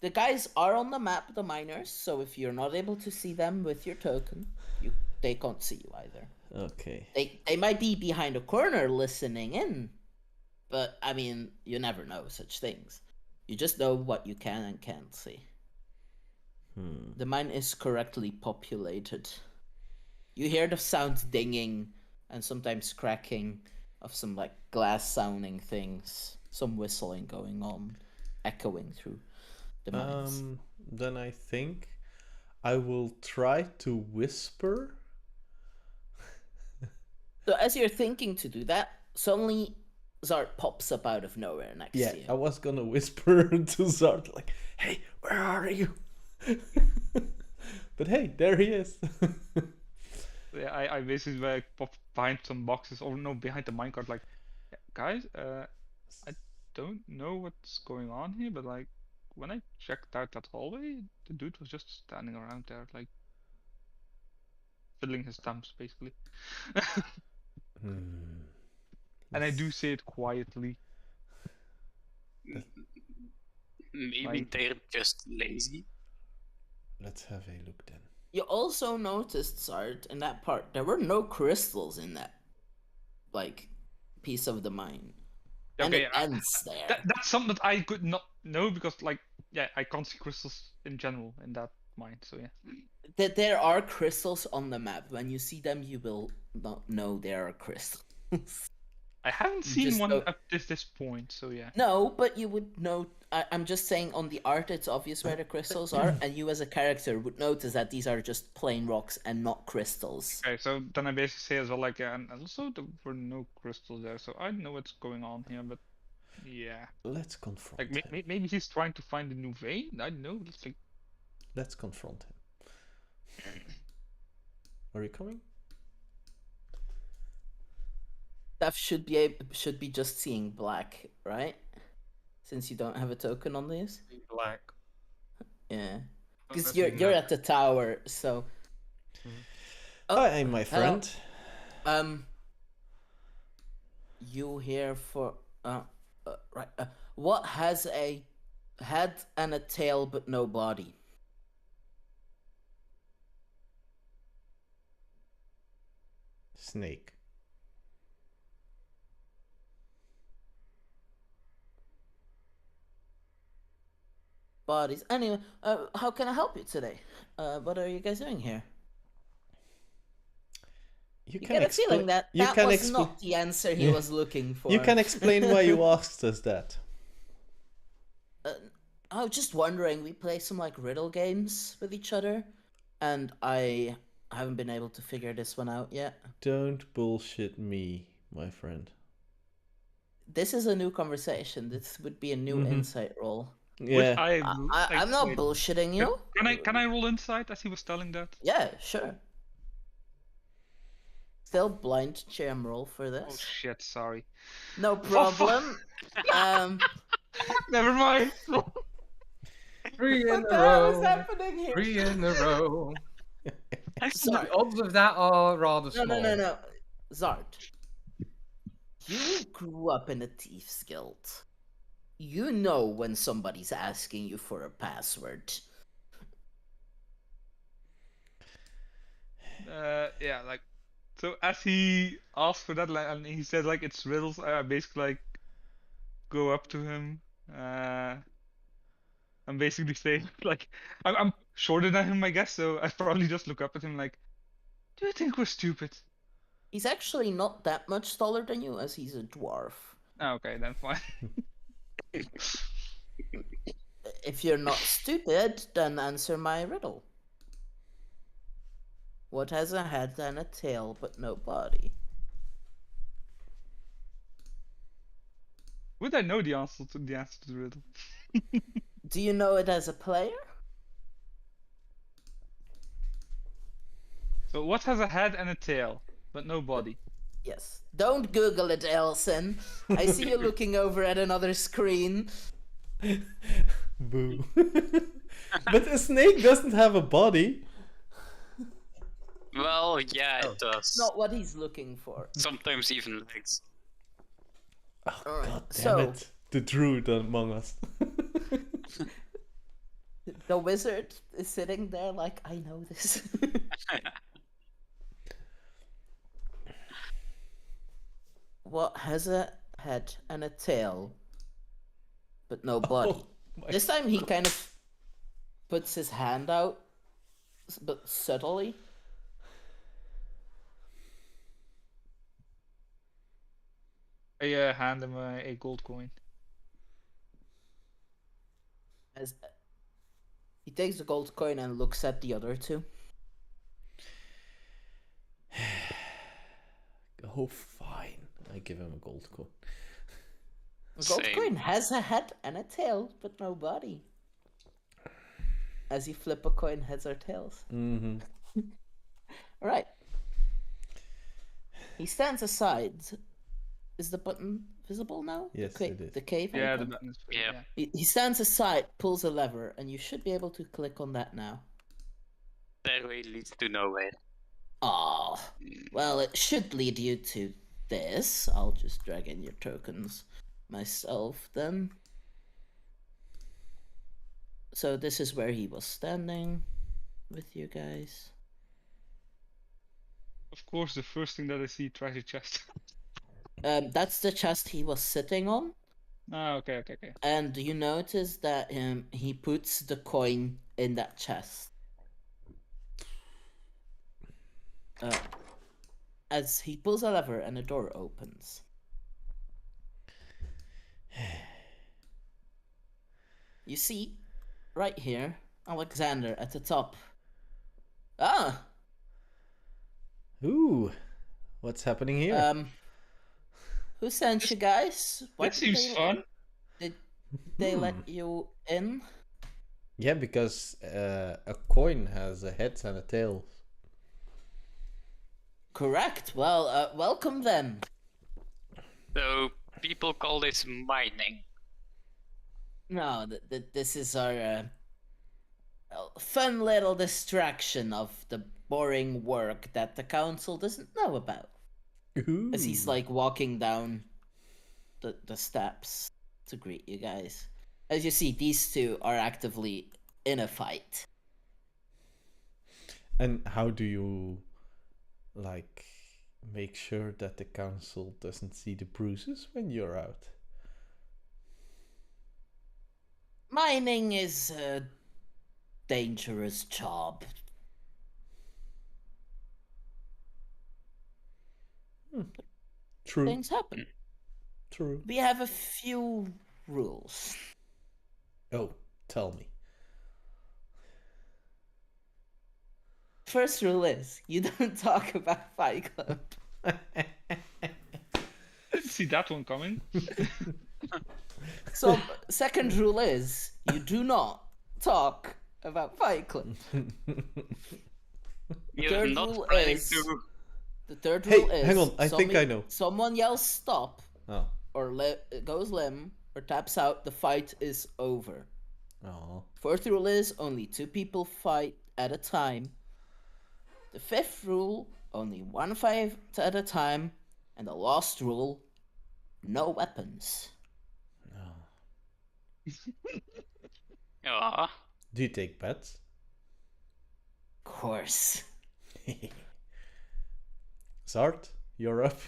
The guys are on the map, the miners, so if you're not able to see them with your token, they can't see you either. Okay. They might be behind a corner listening in, but I mean, you never know such things. You just know what you can and can't see. The mine is correctly populated. You hear the sound dinging and sometimes cracking of some like glass sounding things, some whistling going on, echoing through the mines. Then I think I will try to whisper. So as you're thinking to do that, suddenly Zart pops up out of nowhere next Yeah, to you. I was gonna whisper to Zart like, "Hey, where are you?" But hey, there he is. yeah, I basically like pop behind some boxes, or no, behind the minecart. Like, guys, I don't know what's going on here, but like when I checked out that hallway, the dude was just standing around there, like fiddling his thumbs, basically. And I do say it quietly. Maybe Like- they're just lazy. Let's have a look then. You also noticed, Zart, in that part, there were no crystals in that, like, piece of the mine. And Okay, it ends there. that's something that I could not know because, like, yeah, I can't see crystals in general in that mine. So yeah. That there are crystals on the map. When you see them, you will not know there are crystals. I haven't You seen just one don't- up to this point, so yeah. No, but you would know. I'm just saying on the art, it's obvious where the crystals are, and you as a character would notice that these are just plain rocks and not crystals. Okay, so then I basically say as well, like, yeah, and also there were no crystals there, so I don't know what's going on here, but yeah. Let's confront Like, him. maybe he's trying to find a new vein? I don't know. It's like, Let's confront him. Are you coming? Steph should be just seeing black, right? Since you don't have a token on these. Black. Yeah, Don't because have you're enough. at the tower, so. Hi, my hello. friend. You here for right? What has a head and a tail but no body? Snake. Bodies. Anyway, how can I help you today? What are you guys doing here? You get a feeling that was not the answer he was looking for. You can explain why you asked us that. I was just wondering. We play some like riddle games with each other, and I haven't been able to figure this one out yet. Don't bullshit me, my friend. This is a new conversation. This would be a new insight roll. Yeah. I'm not bullshitting you. Can I roll insight as he was telling that? Yeah, sure. Still blind jam roll for this. Oh shit, sorry. No problem. Never mind. Three in What a the hell is row. happening here? 3 in a row. Zart. The odds of that are rather No, small. no. Zart. You grew up in a Thieves Guild. You know when somebody's asking you for a password. Yeah, like, so as he asked for that, like, and he said like it's riddles, I basically like go up to him, and basically say like, I'm shorter than him, I guess, so I probably just look up at him like, do you think we're stupid? He's actually not that much taller than you, as he's a dwarf. Oh, okay, then fine. If you're not stupid, then answer my riddle. What has a head and a tail but no body? Would I know the answer to the riddle? Do you know it as a player? So what has a head and a tail, but no body? Yes. Don't Google it, Eilcyn. I see you looking over at another screen. Boo. But a snake doesn't have a body. Well, yeah, Oh. it does. Not what he's looking for. Sometimes even legs. Oh, Alright, God damn so- it. The druid among us. The wizard is sitting there like, I know this. What has a head and a tail, but no body? Oh, my This time he kind of puts his hand out, but subtly. I hand him a gold coin. As he takes the gold coin and looks at the other two. Oh, fine. I give him a gold coin. The gold Same. coin has a head and a tail, but no body. As you flip a coin, heads or tails. Mm-hmm. Alright. He stands aside. Is the button visible now? Yes, The it is. The cave Yeah, the icon? button is Yeah. He stands aside, pulls a lever, and you should be able to click on that now. That way leads to nowhere. Oh, well, it should lead you to this. I'll just drag in your tokens myself then. So this is where he was standing with you guys. Of course, the first thing that I see, treasure chest. That's the chest he was sitting on, Ah, okay. and you notice that he puts the coin in that chest. As he pulls a lever and a door opens. You see, right here, Alexander at the top. Ah, Ooh. What's happening here? who sent you guys? That seems fun. Did they let you in? Yeah, because a coin has a head and a tail. Correct. Well, welcome then. So people call this mining. No, this is our fun little distraction of the boring work that the council doesn't know about. Ooh. As he's like walking down the steps to greet you guys. As you see, these two are actively in a fight. And how do you, like, make sure that the council doesn't see the bruises when you're out? Mining is a dangerous job. True. Things happen. True. We have a few rules. Oh, tell me. First rule is you don't talk about Fight Club. Didn't see that one coming. So, second rule is you do not talk about Fight Club. You're Third not rule planning is- to. The third Hey, rule is hang on, I think I know. Someone yells stop Oh. or goes limb or taps out, the fight is over. Oh. Fourth rule is only 2 people fight at a time. The fifth rule, only 1 fight at a time. And the last rule, no weapons. Yeah. Do you take bets? Of course. Zart, you're up.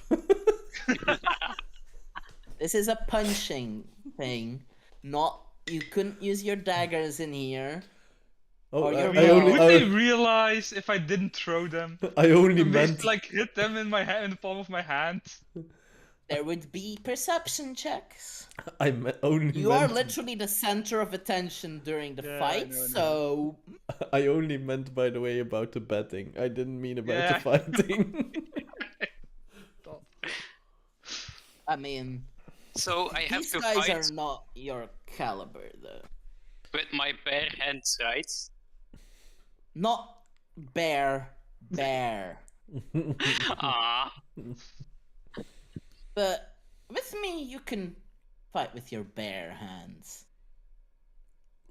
This is a punching thing, not you couldn't use your daggers in here. Oh, Or I, your I bow. only Would I, they realize if I didn't throw them? I only I meant basically, like, hit them in my hand, in the palm of my hand. There would be perception checks. only You are meant literally the center of attention during the Yeah, I fight, know, I know. so I only meant, by the way, about the betting. I didn't mean about the Yeah. fighting. I mean, So I have these to guys fight are not your caliber, though. with my bare hands, right? Not bear. Ah. But with me, you can fight with your bare hands.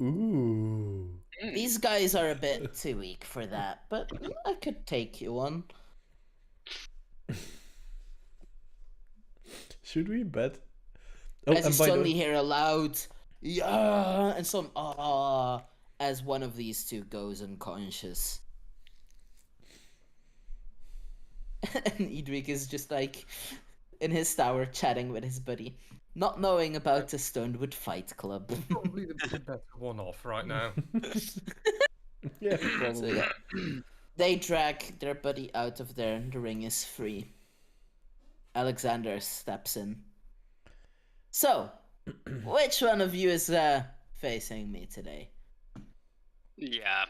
Ooh. These guys are a bit too weak for that, but I could take you on. Should we bet? Oh, As you and by the suddenly way, hear a loud yeah and some ah as one of these two goes unconscious. And Eadwig is just like in his tower chatting with his buddy, not knowing about the Stonewood Fight Club. Probably the better one off right now. yeah, So probably. yeah, they drag their buddy out of there and the ring is free. Alexander steps in. So, which one of you is facing me today? Yeah,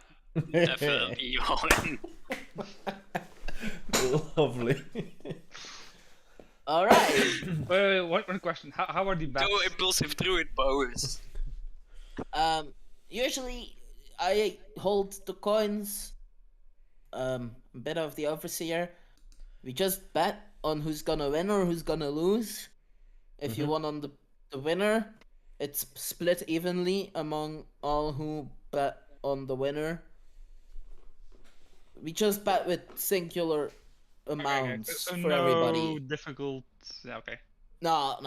definitely Ollin. Lovely. All right. Wait, one question. How are the bats? Go impulsive druid powers. Usually I hold the coins. A bit of the overseer. We just bet on who's gonna win or who's gonna lose. If you won on the winner, it's split evenly among all who bet on the winner. We just bet with singular amounts So for no everybody. difficult. Yeah, okay. No.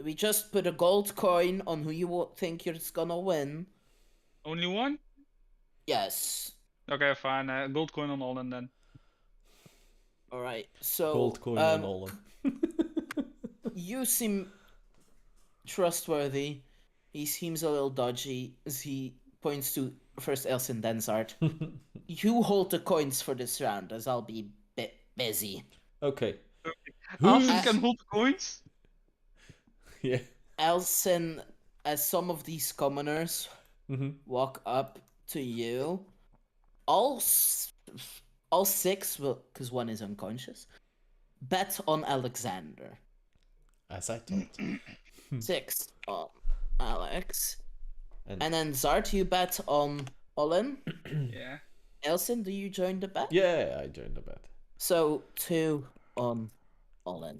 We just put a gold coin on who you think you're gonna win. Only one? Yes. Okay, fine. Gold coin on Ollin then. All right. So Gold coin on Ollin. you seem trustworthy. He seems a little dodgy as he points to first Eilcyn, then Zart. You hold the coins for this round, as I'll be a bit busy. Okay. Eilcyn can hold coins? Yeah. Eilcyn, as some of these commoners Mm-hmm. walk up to you, all 6 will, because one is unconscious, bet on Alexander. As I thought. 6 on Alex. And- And then Zart, you bet on Ollin. Yeah. Eilcyn, do you join the bet? Yeah, I joined the bet. So 2 on Ollin.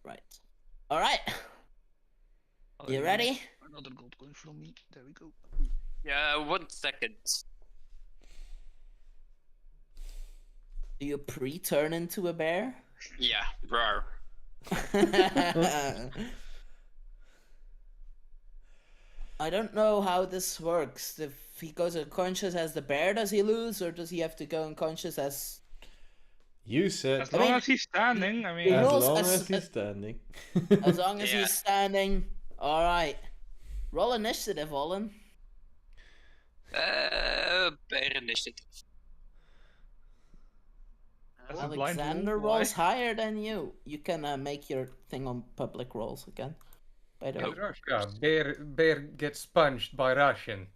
Right. All right. You ready? Another gold coin from me. There we go. Yeah, 1 second. Do you pre-turn into a bear? Yeah, rawr. I don't know how this works. If he goes unconscious as the bear, does he lose, or does he have to go unconscious as? You said As long as he's standing, I mean. The as rules long as- as he's standing. As long as Yeah. he's standing. All right. Roll initiative, Ollin. Bear initiative. As a blind Alexander wolf, why? rolls higher than you. You can make your thing on public rolls again. By the way, Russia, bear gets punched by Russian.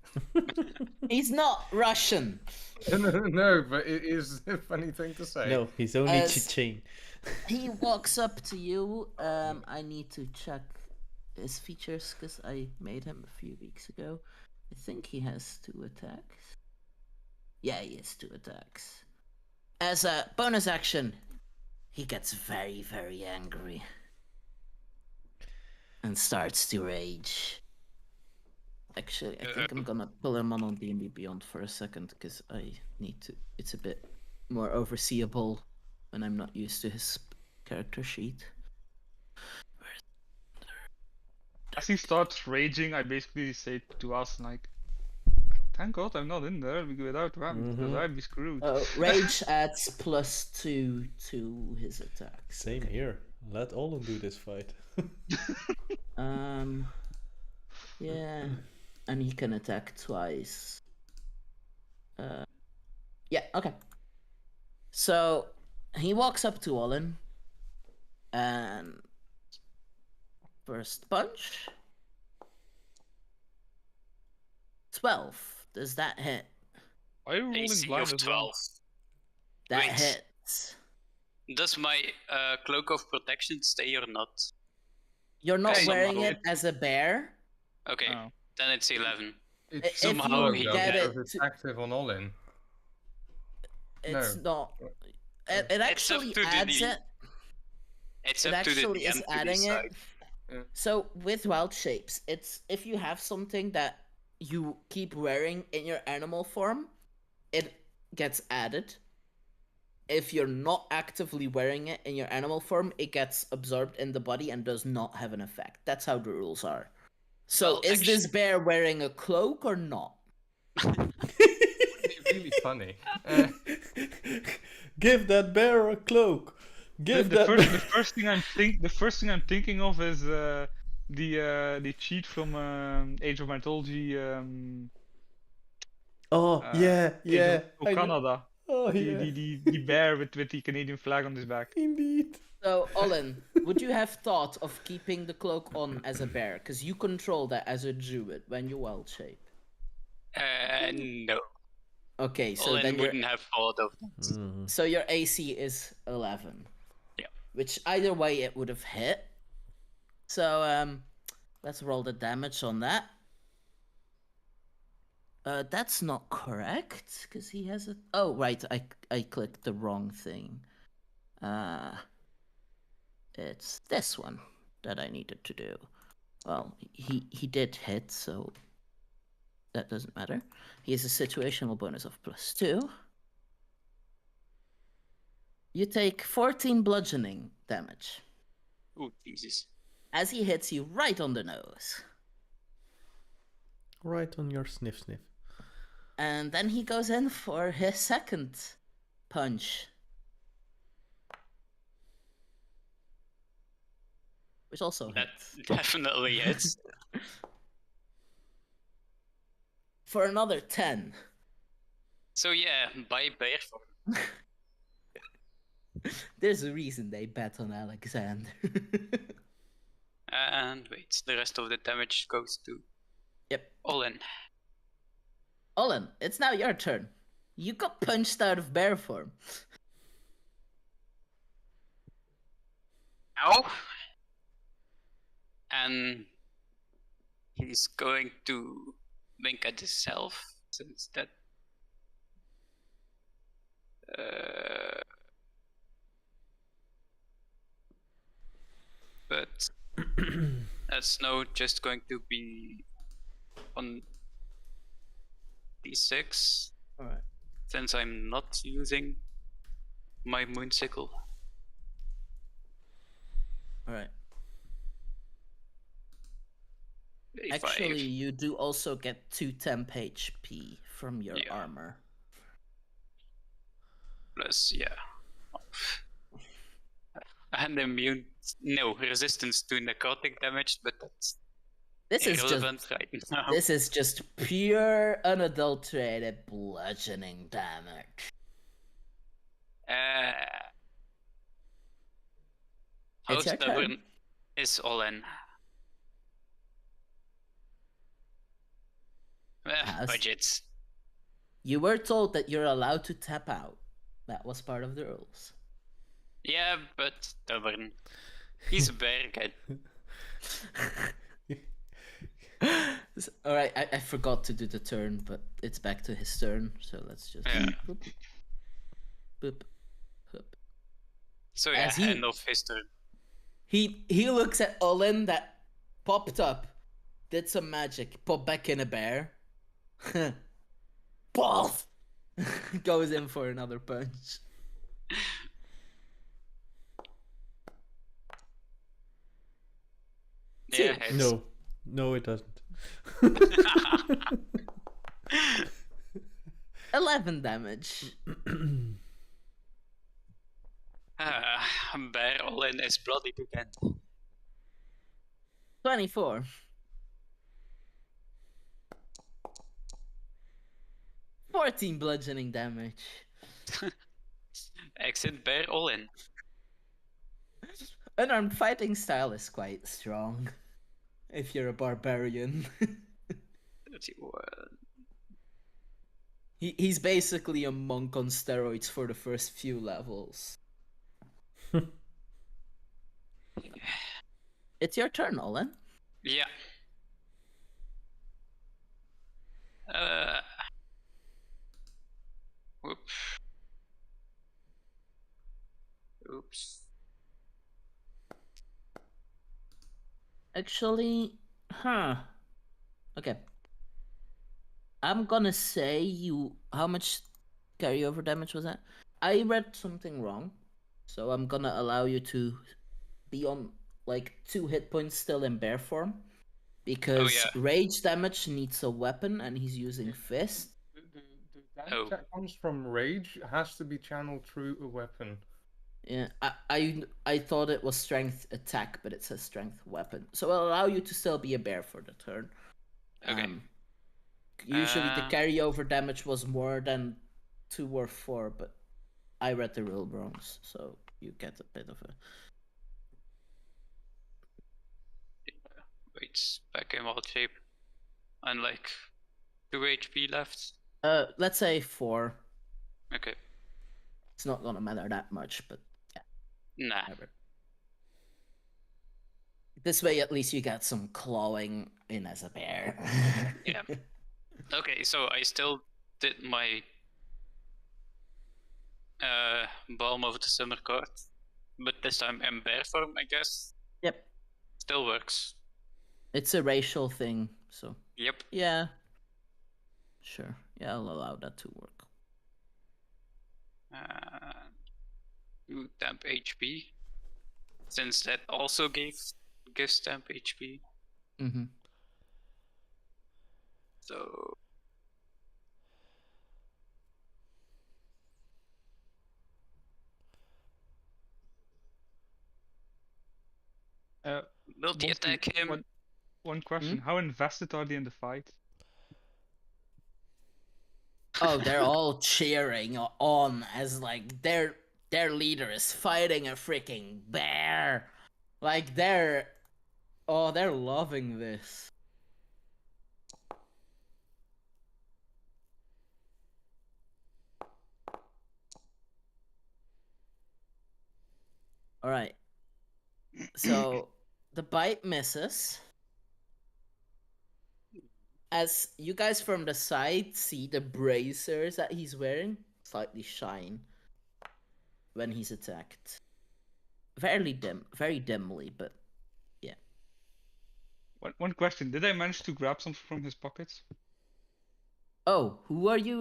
he's not Russian. No, but it is a funny thing to say. No, he's only As- Chechen. He walks up to you. I need to check his features because I made him a few weeks ago. I think he has 2 attacks. Yeah, he has 2 attacks. As a bonus action, he gets very, very angry. and starts to rage. Actually, I think I'm gonna pull him on D&D Beyond for a second because I need to. It's a bit more overseeable when I'm not used to his character sheet. As he starts raging, I basically say to us like, "Thank God I'm not in there without ramps, because I'd be screwed." Rage adds +2 to his attacks. Same here. Let Ollin do this fight. Yeah, and he can attack twice. Yeah, okay. So he walks up to Ollin and first punch. 12. Does that hit? Are you rolling AC blind of as well? 12. That Wait. hits. Does my cloak of protection stay or not? You're not Okay. wearing Somehow. it as a bear. Okay, Oh. then it's 11. It's If somehow you he get it it, it's to, active on Ollin. it's No. not. It actually to the adds D- it. It's It up to the actually DM is to adding it. decide. Yeah. So with wild shapes, it's if you have something that you keep wearing in your animal form, it gets added. If you're not actively wearing it in your animal form, it gets absorbed in the body and does not have an effect. That's how the rules are. So Well, is this bear wearing a cloak or not? It's really funny. Give that bear a cloak. Give The that first, bear... the first thing I'm thinking of is the cheat from Age of Mythology. Oh, yeah, yeah. Oh, Canada. Oh, yeah. The bear with the Canadian flag on his back. Indeed. So, Ollin, would you have thought of keeping the cloak on as a bear? Because you control that as a druid when you wild shape. No. Okay, so Ollin then your wouldn't have thought of that. so your AC is 11. Yeah. Which either way it would have hit. So let's roll the damage on that. That's not correct because he has a. Oh right, I clicked the wrong thing. It's this one that I needed to do. Well, he did hit, so that doesn't matter. He has a situational bonus of +2. You take 14 bludgeoning damage Oh, Jesus. as he hits you right on the nose. Right on your sniff sniff. And then he goes in for his second punch. Which also That hits. definitely is. For another 10. So yeah, buy bear form. There's a reason they bet on Alexander. And wait, the rest of the damage goes to Yep. Ollin. Ollin, it's now your turn. You got punched out of bear form. Ow! And he's going to wink at himself, since that... But that's now just going to be on D6, Alright. since I'm not using my moonsicle. Alright. A5. Actually, you do also get 2 temp HP from your Yeah. armor. Plus, yeah. And immune, no, resistance to necrotic damage, but that's This is irrelevant just right now. this is just pure unadulterated bludgeoning damage. How It's your turn. stubborn is Ollin? Yes. Budgets. You were told that you're allowed to tap out. That was part of the rules. Yeah, but stubborn. He's a bear kid. Alright, I forgot to do the turn, but it's back to his turn, so let's just Yeah. boop, boop, boop. So yeah, As he- end of his turn. He looks at Ollin that popped up, did some magic, popped back in a bear. Balls! Goes in for another punch. Yeah, Two. it's... No, it doesn't. 11 damage. Bear Ollin is bloody again. 24. 14 bludgeoning damage. Exit Bear Ollin. Unarmed fighting style is quite strong. If you're a barbarian. 31. He's basically a monk on steroids for the first few levels. It's your turn, Ollin. Yeah. Whoops. Oops. Actually, okay. I'm gonna say you... How much carryover damage was that? I read something wrong. So I'm gonna allow you to be on, like, 2 hit points still in bear form. Because rage damage needs a weapon and he's using fist. The damage that comes from rage has to be channeled through a weapon. Yeah, I thought it was strength attack, but it says strength weapon. So I'll allow you to still be a bear for the turn. Okay. Usually the carryover damage was more than 2 or 4, but I read the rule wrong, so you get a bit of a... Wait, back in wild shape. And like 2 HP left. Let's say 4. Okay. It's not gonna matter that much, but yeah. Nah. Whatever. This way, at least you get some clawing in as a bear. Yeah. Okay, so I still did my Balm of the Summer card, but this time in bear form, I guess. Yep. Still works. It's a racial thing, so. Yep. Yeah. Sure. Yeah, I'll allow that to work. 2 temp HP. Since that also gives temp HP. Mm-hmm. So multi-attack him. One question: how invested are they in the fight? Oh, they're all cheering on as like their leader is fighting a freaking bear. Like they're loving this. All right. So the bite misses. As you guys from the side see the bracers that he's wearing slightly shine when he's attacked. Very dimly, but yeah. One question: did I manage to grab something from his pockets? Oh, who are you?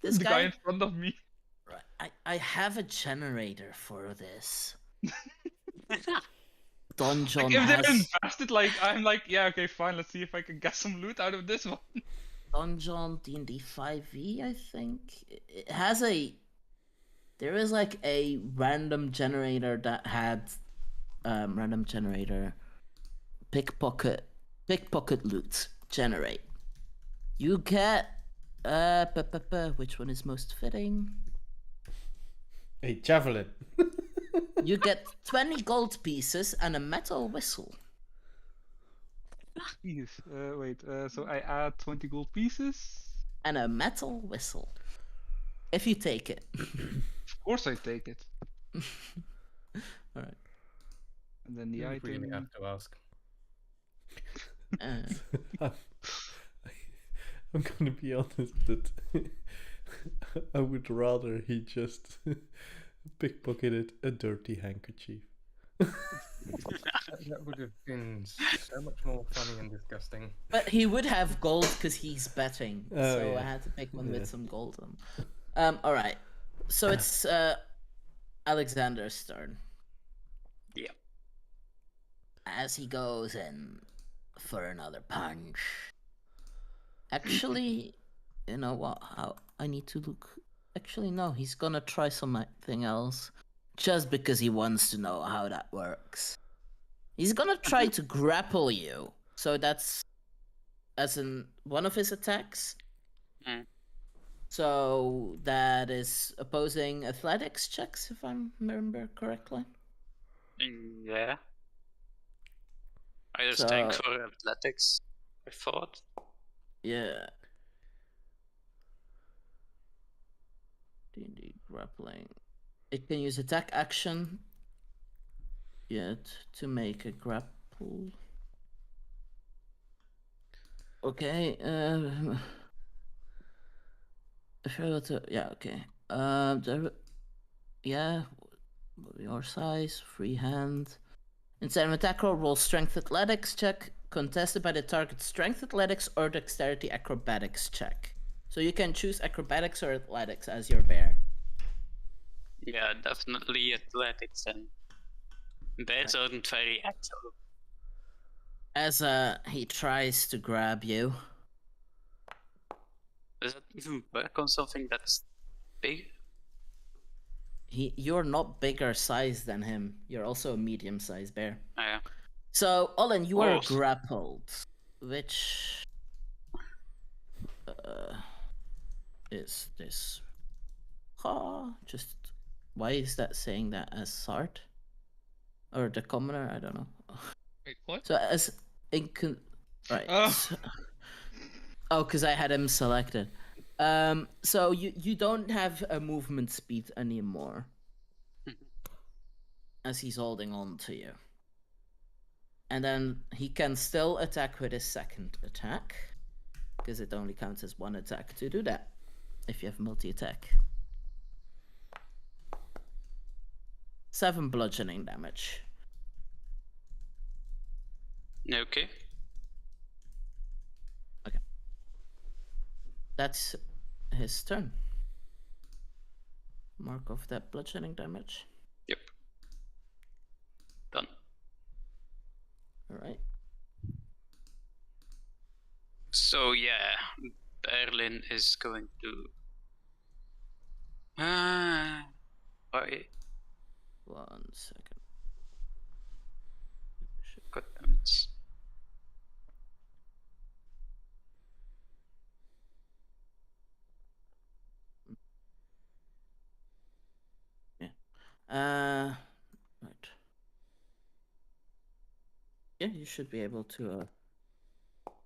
This the guy in front of me. Right. I have a generator for this. Donjon Like, if they're has... invested, like I'm like, yeah, okay, fine. Let's see if I can get some loot out of this one. Donjon D&D 5e, I think. It has a... There is like a random generator that had random generator pickpocket loot generate. You get which one is most fitting? A javelin. You get 20 gold pieces and a metal whistle. Jeez. Wait. So I add 20 gold pieces. And a metal whistle. If you take it. Of course I take it. Alright. And then the You item. really have to ask. I'm gonna be honest that I would rather he just pickpocketed a dirty handkerchief. That would have been so much more funny and disgusting. But he would have gold because he's betting. Oh, so I yeah. had to pick one Yeah. with some gold on. All right. So it's Alexander's turn. Yeah. As he goes in for another punch. Actually, you know what? How I need to look. Actually, no. He's gonna try something else, just because he wants to know how that works. He's gonna try to grapple you. So that's as in one of his attacks. Mm. So that is opposing athletics checks, if I remember correctly. Yeah. Either So- strength or athletics, I thought. Yeah. D&D grappling. It can use attack action. Yet to make a grapple. Okay. If I were to, yeah. Okay. Yeah. Your size, free hand. Instead of attack roll strength athletics check, contested by the target's strength athletics or dexterity acrobatics check. So you can choose acrobatics or athletics as your bear. Yeah, definitely athletics and bears aren't very agile. As he tries to grab you. Does that even work on something that's big? You're not bigger size than him. You're also a medium-sized bear. Oh, yeah. So, Ollin, you are Oh. grappled, which is this? Just why is that saying that as Zart or the commoner? I don't know. Wait, what? So as right. Oh. So- oh, because I had him selected. So you don't have a movement speed anymore, as he's holding on to you. And then he can still attack with his second attack, because it only counts as one attack to do that, if you have multi-attack. 7 bludgeoning damage. Okay. That's his turn. Mark off that bludgeoning damage. Yep. Done. Alright. So yeah, Berlin is going to. Wait. 1 second. God damn it. Right. Yeah, you should be able to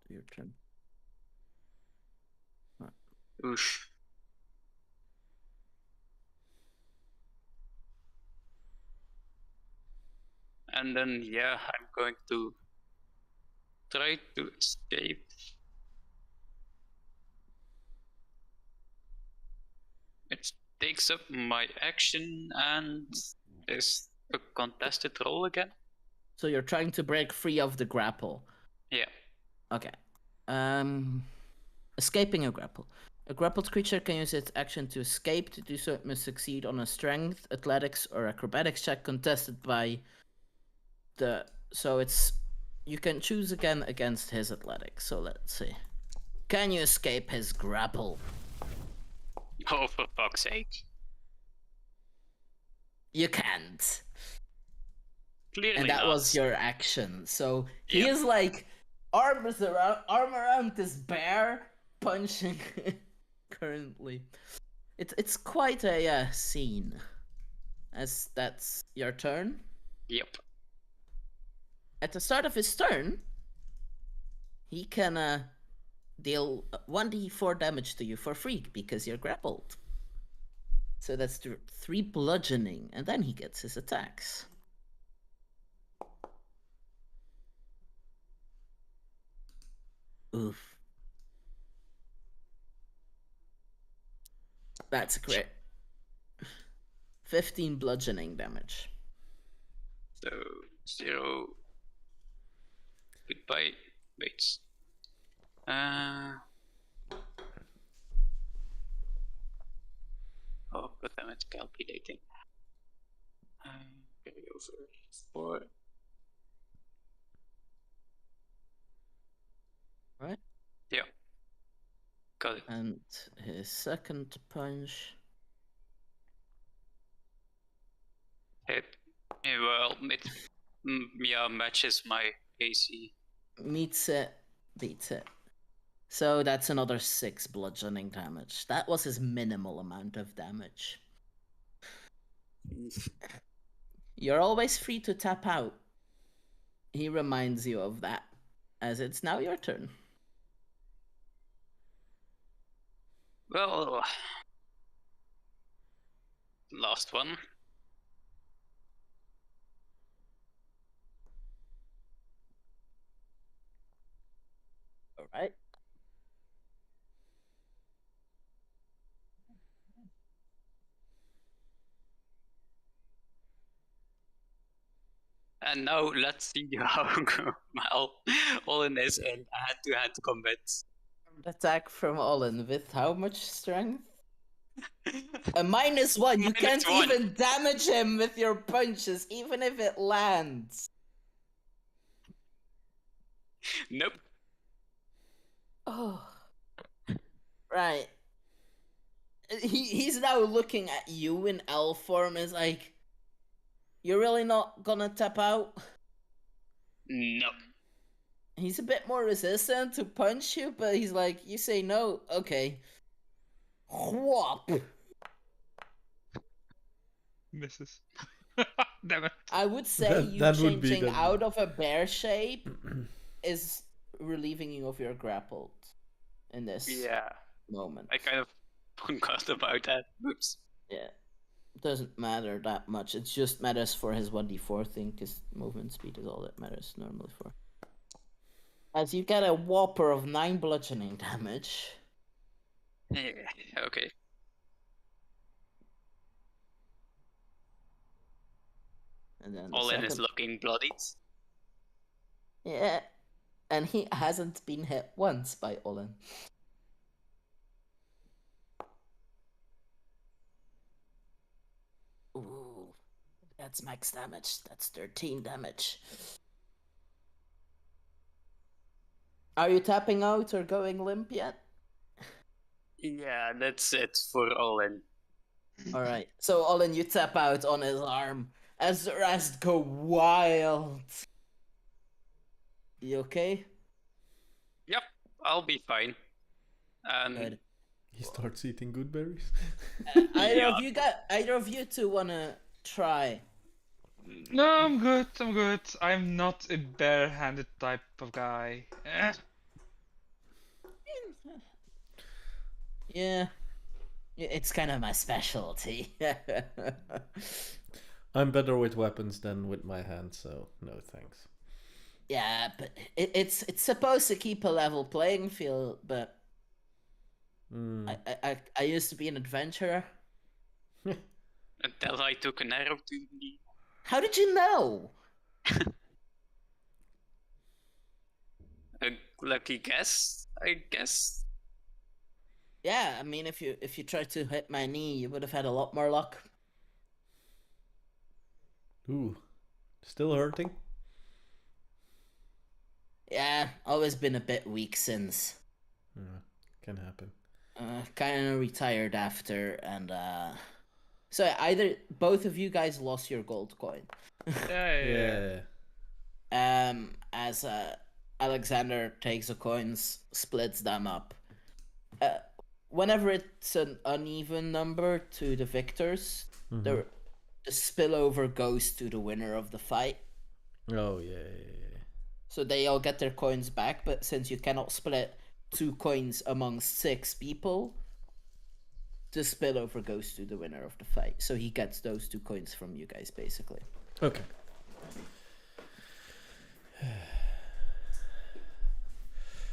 do your turn. Oosh. And then yeah, I'm going to try to escape. It takes up my action and is a contested roll again. So you're trying to break free of the grapple. Yeah. Okay. Escaping a grapple. A grappled creature can use its action to escape. To do so, it must succeed on a strength, athletics, or acrobatics check contested by the. So it's. You can choose again against his athletics. So let's see. Can you escape his grapple? Oh, for fuck's sake. You can't. Clearly And that not. was your action. So he Yep. is like arm around this bear, punching currently. It's quite a scene. As that's your turn. Yep. At the start of his turn, he can deal 1d4 damage to you for free because you're grappled. So that's 3 bludgeoning, and then he gets his attacks. Oof. That's a crit. 15 bludgeoning damage. So 0. Goodbye. Wait. Oh, goddammit, it, calculating. Carry over 4. Right. Yeah. Got it. And his second punch. Hit. Yeah, well, it matches my AC. Meets it, beats it. So that's another 6 bludgeoning damage. That was his minimal amount of damage. You're always free to tap out. He reminds you of that, as it's now your turn. Well, last one. Alright. And now let's see how well Ollin is in hand-to-hand combat. Attack from Ollin with how much strength? A -1. You can't -1. even damage him with your punches, even if it lands. Nope. Oh. Right. He's now looking at you in elf form as like, you're really not gonna tap out? No. He's a bit more resistant to punch you, but he's like, you say no, okay. Whop! Misses. Damn it. I would say you That would be changing the- out of a bear shape is relieving you of your grappled in this Yeah, moment. I kind of forgot about that. Oops. Yeah. Doesn't matter that much. It just matters for his 1d4 thing, because movement speed is all that matters normally for. As you get a whopper of 9 bludgeoning damage. Yeah, okay. And then the Ollin is second... looking bloodied. Yeah. And he hasn't been hit once by Ollin. Ooh. That's max damage. That's 13 damage. Are you tapping out or going limp yet? Yeah, that's it for Ollin. Alright, so Ollin, you tap out on his arm as the rest go wild. You okay? Yep, I'll be fine. Good. He starts eating good berries. Either of you two wanna try? No, I'm good. I'm good. I'm not a bare-handed type of guy. Yeah. It's kind of my specialty. I'm better with weapons than with my hands, so no thanks. Yeah, but it's supposed to keep a level playing field, but I used to be an adventurer. Until I took an arrow to the knee. How did you know? A lucky guess, I guess. Yeah, I mean, if you tried to hit my knee, you would have had a lot more luck. Ooh, still hurting? Yeah, always been a bit weak since. Yeah, can happen. Kind of retired after, and so either both of you guys lost your gold coin. Yeah. As Alexander takes the coins, splits them up. Whenever it's an uneven number to the victors, the spillover goes to the winner of the fight. Oh, yeah. So they all get their coins back, but since you cannot split 2 coins among 6 people, the spillover goes to the winner of the fight. So he gets those 2 coins from you guys, basically. Okay.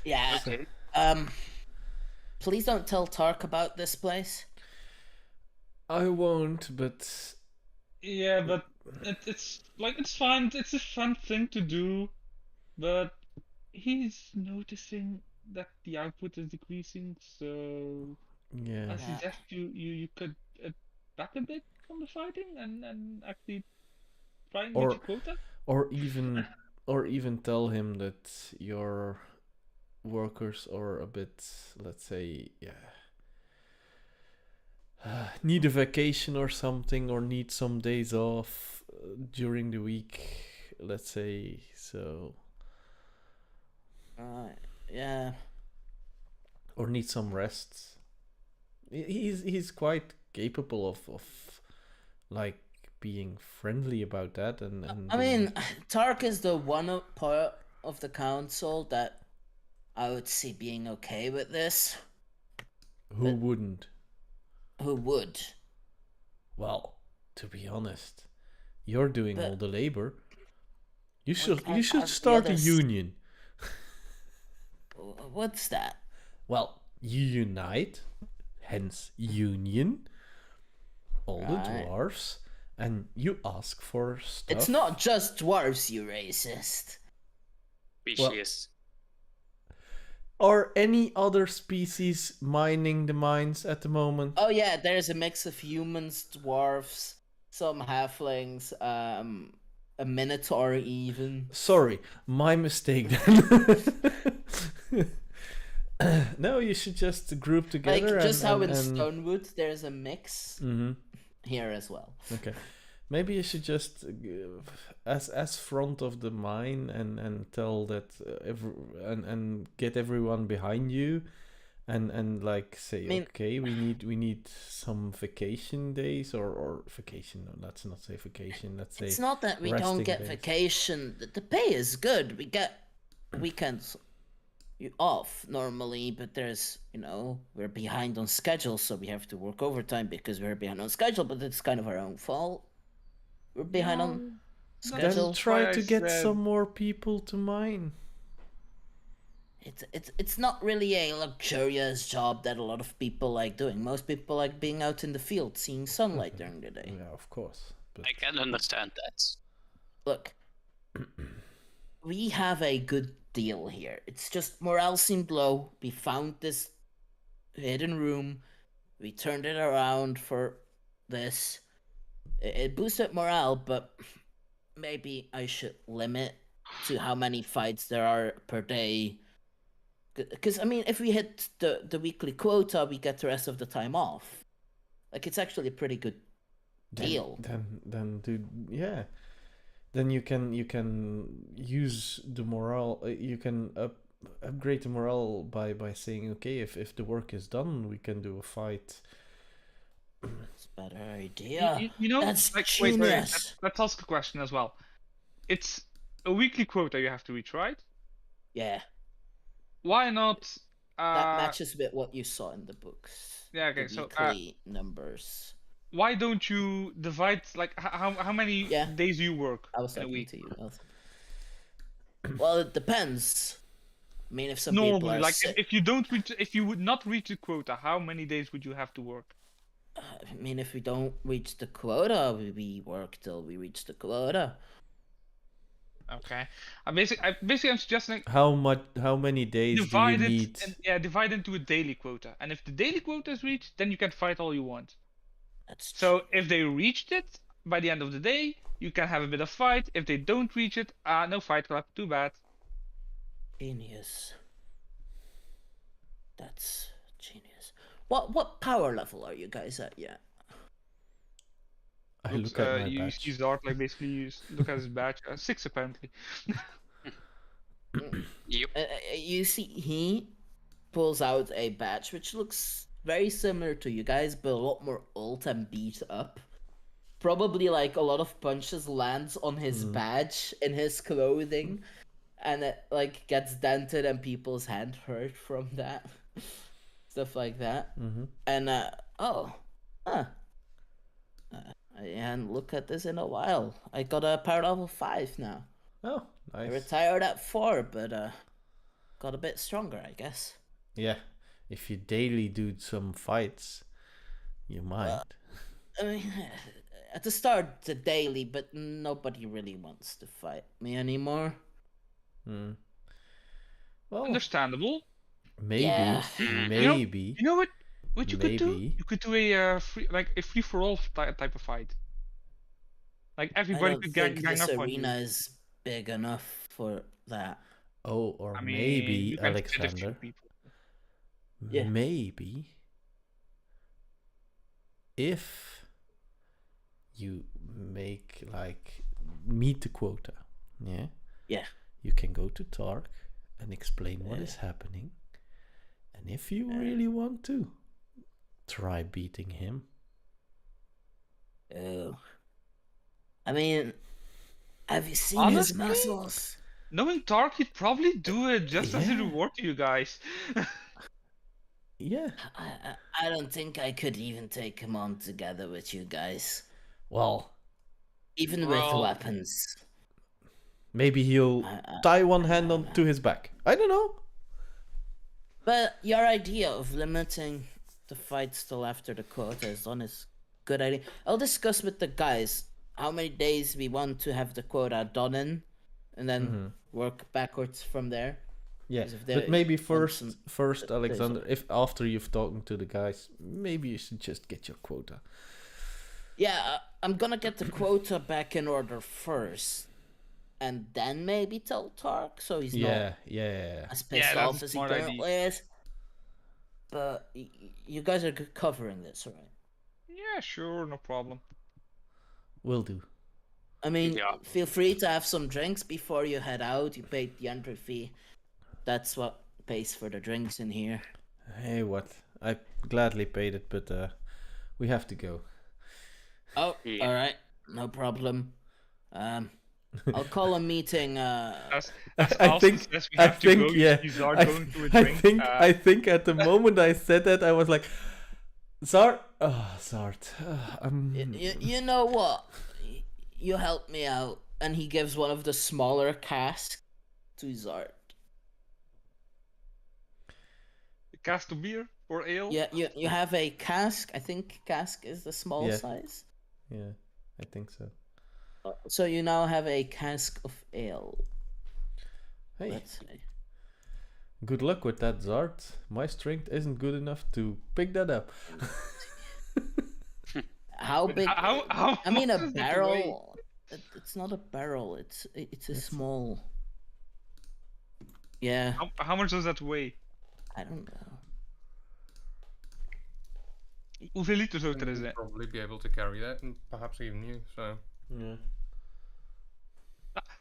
Yeah. Okay. Please don't tell Tark about this place. I won't, but Yeah, but it's fine. It's a fun thing to do, but he's noticing that the output is decreasing. So Yeah. I suggest you cut it back a bit from the fighting and actually try and reach Or a quota. or even tell him that your workers are a bit, let's say, need a vacation or something, or need some days off during the week, let's say. So, Yeah. or need some rests. He's quite capable of like being friendly about that, and I mean, Tark is the part of the council that I would see being okay with this. who wouldn't? Who would? Well, to be honest, you're doing But all the labor. You can't should have the start a others- union. What's that? Well, you unite, hence union, all the Right. dwarves, and you ask for stuff. It's not just dwarves, you racist. Species. Or any other species mining the mines at the moment. Oh yeah, there's a mix of humans, dwarves, some halflings, a minotaur even. Sorry, my mistake then. No, you should just group together. Like just how in and... Stonewood there's a mix Mhm. here as well. Okay, maybe you should just as front of the mine and tell that and get everyone behind you, and like say, I mean- okay, we need some vacation days or vacation. No, let's not say vacation. Let's say It's not that we don't resting get days. vacation. The pay is good. We get weekends off normally, but there's, we're behind on schedule, so we have to work overtime because we're behind on schedule, but it's kind of our own fault. We're behind on schedule. Then try why I to get said- some more people to mine. It's not really a luxurious job that a lot of people like doing. Most people like being out in the field, seeing sunlight during the day. Yeah, of course. But I can understand that. Look, we have a good deal here. It's just morale seemed low. We found this hidden room. We turned it around for this. It boosted morale, but maybe I should limit to how many fights there are per day. Because, I mean, if we hit the weekly quota, we get the rest of the time off. Like, it's actually a pretty good deal. Then dude, yeah. Then you can use the morale. You can upgrade the morale by saying, okay, if the work is done, we can do a fight. It's a better idea. You know, That's wait, genius. let's ask a question as well. It's a weekly quota you have to reach, right? Yeah, Why not? that matches with what you saw in the books. Yeah, okay, The so, weekly numbers. Why don't you divide, like, how many Yeah. days do you work I was in a talking week? to you. Well, it depends. I mean, if some people Normally, are like, sick, if you don't reach, if you would not reach the quota, how many days would you have to work? I mean, if we don't reach the quota, we work till we reach the quota. Okay. Basically, I'm suggesting How many days do you divide need? it, divide into a daily quota. And if the daily quota is reached, then you can fight all you want. That's So if they reached it by the end of the day, you can have a bit of fight. If they don't reach it, no fight club, too bad. genius. That's genius. What power level are you guys at yet? I look at my you badge. see Zart, like basically you look at his badge. 6 apparently. Yep. You see, he pulls out a badge which looks very similar to you guys, but a lot more old and beat up. Probably like a lot of punches lands on his badge in his clothing, and it like gets dented and people's hand hurt from that. Stuff like that. Mm-hmm. And I hadn't looked at this in a while. I got a power level 5 now. Oh, I nice. retired at 4, but got a bit stronger, I guess. Yeah, if you daily do some fights, you might. I mean, at the start the daily, but nobody really wants to fight me anymore. Hmm. Well, Understandable. maybe, Yeah. maybe, You know what? What you could do? maybe. You could do a free for all type of fight. Like I everybody don't could think gang this up on arena you. is big enough for that. Oh, or I mean, maybe, you can fit a few Alexander. people. Yeah. Maybe if you make like meet the quota, yeah, Yeah. you can go to Tark and explain what is happening, and if you really want to, try beating him. Oh. I mean, have you seen his Honestly? muscles? Knowing Tark, he'd probably do it just as a Yeah. reward to you guys. Yeah. I don't think I could even take him on together with you guys. Well, Even with Well- weapons. maybe he'll tie one hand onto his back. I don't know. But your idea of limiting the fights till after the quota is done is good idea. I'll discuss with the guys how many days we want to have the quota done in, and then work backwards from there. Yeah, 'Cause if they but maybe want some- first, there's Alexander, if after you've talked to the guys, maybe you should just get your quota. Yeah, I'm gonna get the quota back in order first, and then maybe tell Tark so he's not Yeah. as pissed Yeah, that's off a as he smart currently is. But you guys are covering this, right? Yeah, sure, no problem. Will do. I mean, Yeah. feel free to have some drinks before you head out. You paid the entry fee. That's what pays for the drinks in here. Hey, what? I gladly paid it, but we have to go. Oh, Yeah. all right, no problem. I'll call a meeting. As I Alston think, says, we I have to think, go. yeah. You are I, going to a I drink. think, I think at the moment I said that, I was like, Zart. Oh, Zart. You know what? You help me out, and he gives one of the smaller casks to Zart. Cast of beer or ale. Yeah, you have a cask. I think cask is the small Yeah. size. Yeah, I think so. So you now have a cask of ale. Hey, Let's say. good luck with that, Zart. My strength isn't good enough to pick that up. How big? How I mean, much a does it weigh? barrel. It's not a barrel. It's a small. Yeah, How much does that weigh? I don't know. Hoeveel liter zou het er You'd zijn? probably be able to carry that, and perhaps even you. So Yeah.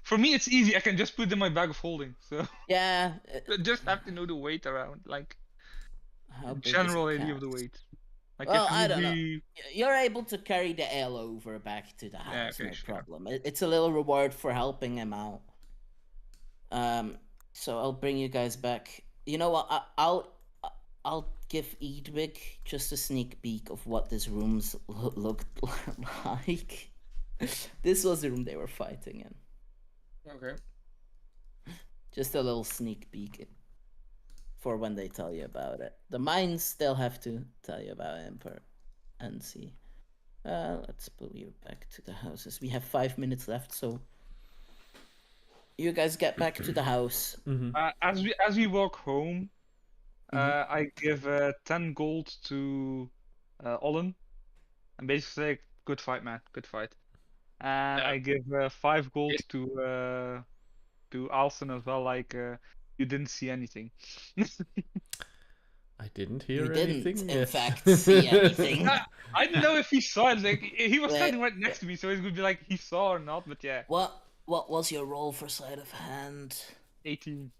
For me, it's easy. I can just put it in my bag of holding. So Yeah. I just have to know the weight around, like How big is general a idea of the cask? weight. Like Well, if it I would don't know. be You're able to carry the ale over back to the house, Yeah, okay, no sure. problem. It's a little reward for helping him out. So I'll bring you guys back. You know what? I'll give Eadwig just a sneak peek of what this room's looked like. This was the room they were fighting in. okay. Just a little sneak peek for when they tell you about it. The mines they'll have to tell you about Emperor and see. Let's pull you back to the houses. We have 5 minutes left, so you guys get back to the house. as we walk home, I give 10 gold to Ollin, and basically say, "Good fight, man. Good fight." And Yeah. I give 5 gold to Eilcyn as well. Like you didn't see anything. I didn't hear You anything. didn't, in yes. fact, see anything. I didn't know if he saw it. Like he was Wait. standing right next to me, so it would be like he saw or not. But yeah, What was your roll for sleight of hand? 18.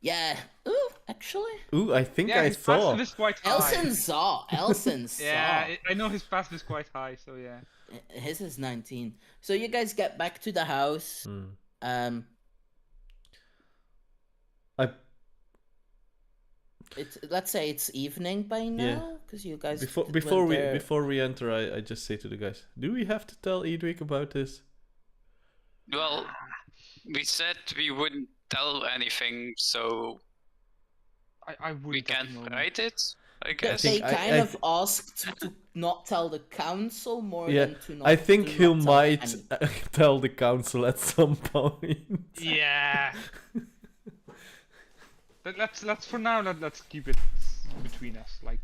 Yeah. Ooh, actually. Ooh, I think Yeah, I his saw. passive is quite high. Elson saw. Elson saw. Yeah, I know his passive is quite high, so yeah. His is 19. So you guys get back to the house. I Let's say it's evening by now, because you guys before we enter, I just say to the guys, do we have to tell Eadwig about this? Well, we said we wouldn't tell anything, so I wouldn't we at can't the moment. write it. I They, guess. they think I- kind I of th- asked to not tell the council more Yeah, than to not. I think to he not tell might anyone. tell the council at some point. Yeah. But let's for now let's keep it between us. Like,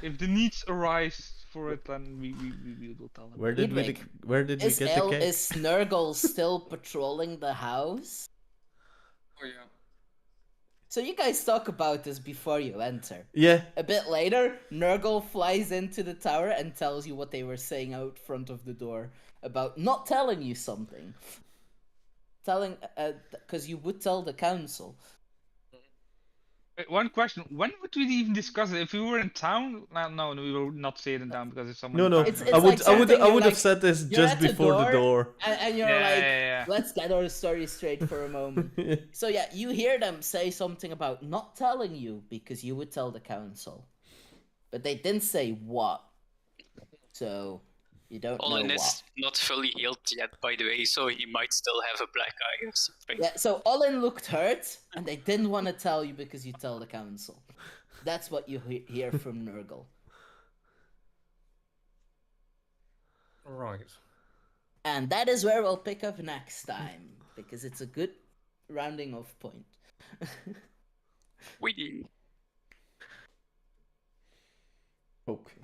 if the needs arise for it, then we will tell them. Where did Eadwig, we Is get the cake? Is Nurgle still patrolling the house? Oh yeah. So you guys talk about this before you enter. Yeah, A bit later, Nurgle flies into the tower and tells you what they were saying out front of the door about not telling you something. Telling, because you would tell the council. One question: when would we even discuss it? If we were in town, no, we will not say it in town because if someone. no, in no. town It's knows- I would, like something I you're would have like- said this you're just at the before the door. And you're Yeah, like, yeah. let's get our story straight for a moment. So yeah, you hear them say something about not telling you because you would tell the council. But they didn't say what. So you don't Ollin know is what. not fully healed yet, by the way, so he might still have a black eye or something. Yeah, so Ollin looked hurt, and they didn't want to tell you because you tell the council. That's what you hear from Nurgle. Right. And that is where we'll pick up next time, because it's a good rounding off point. We Okay.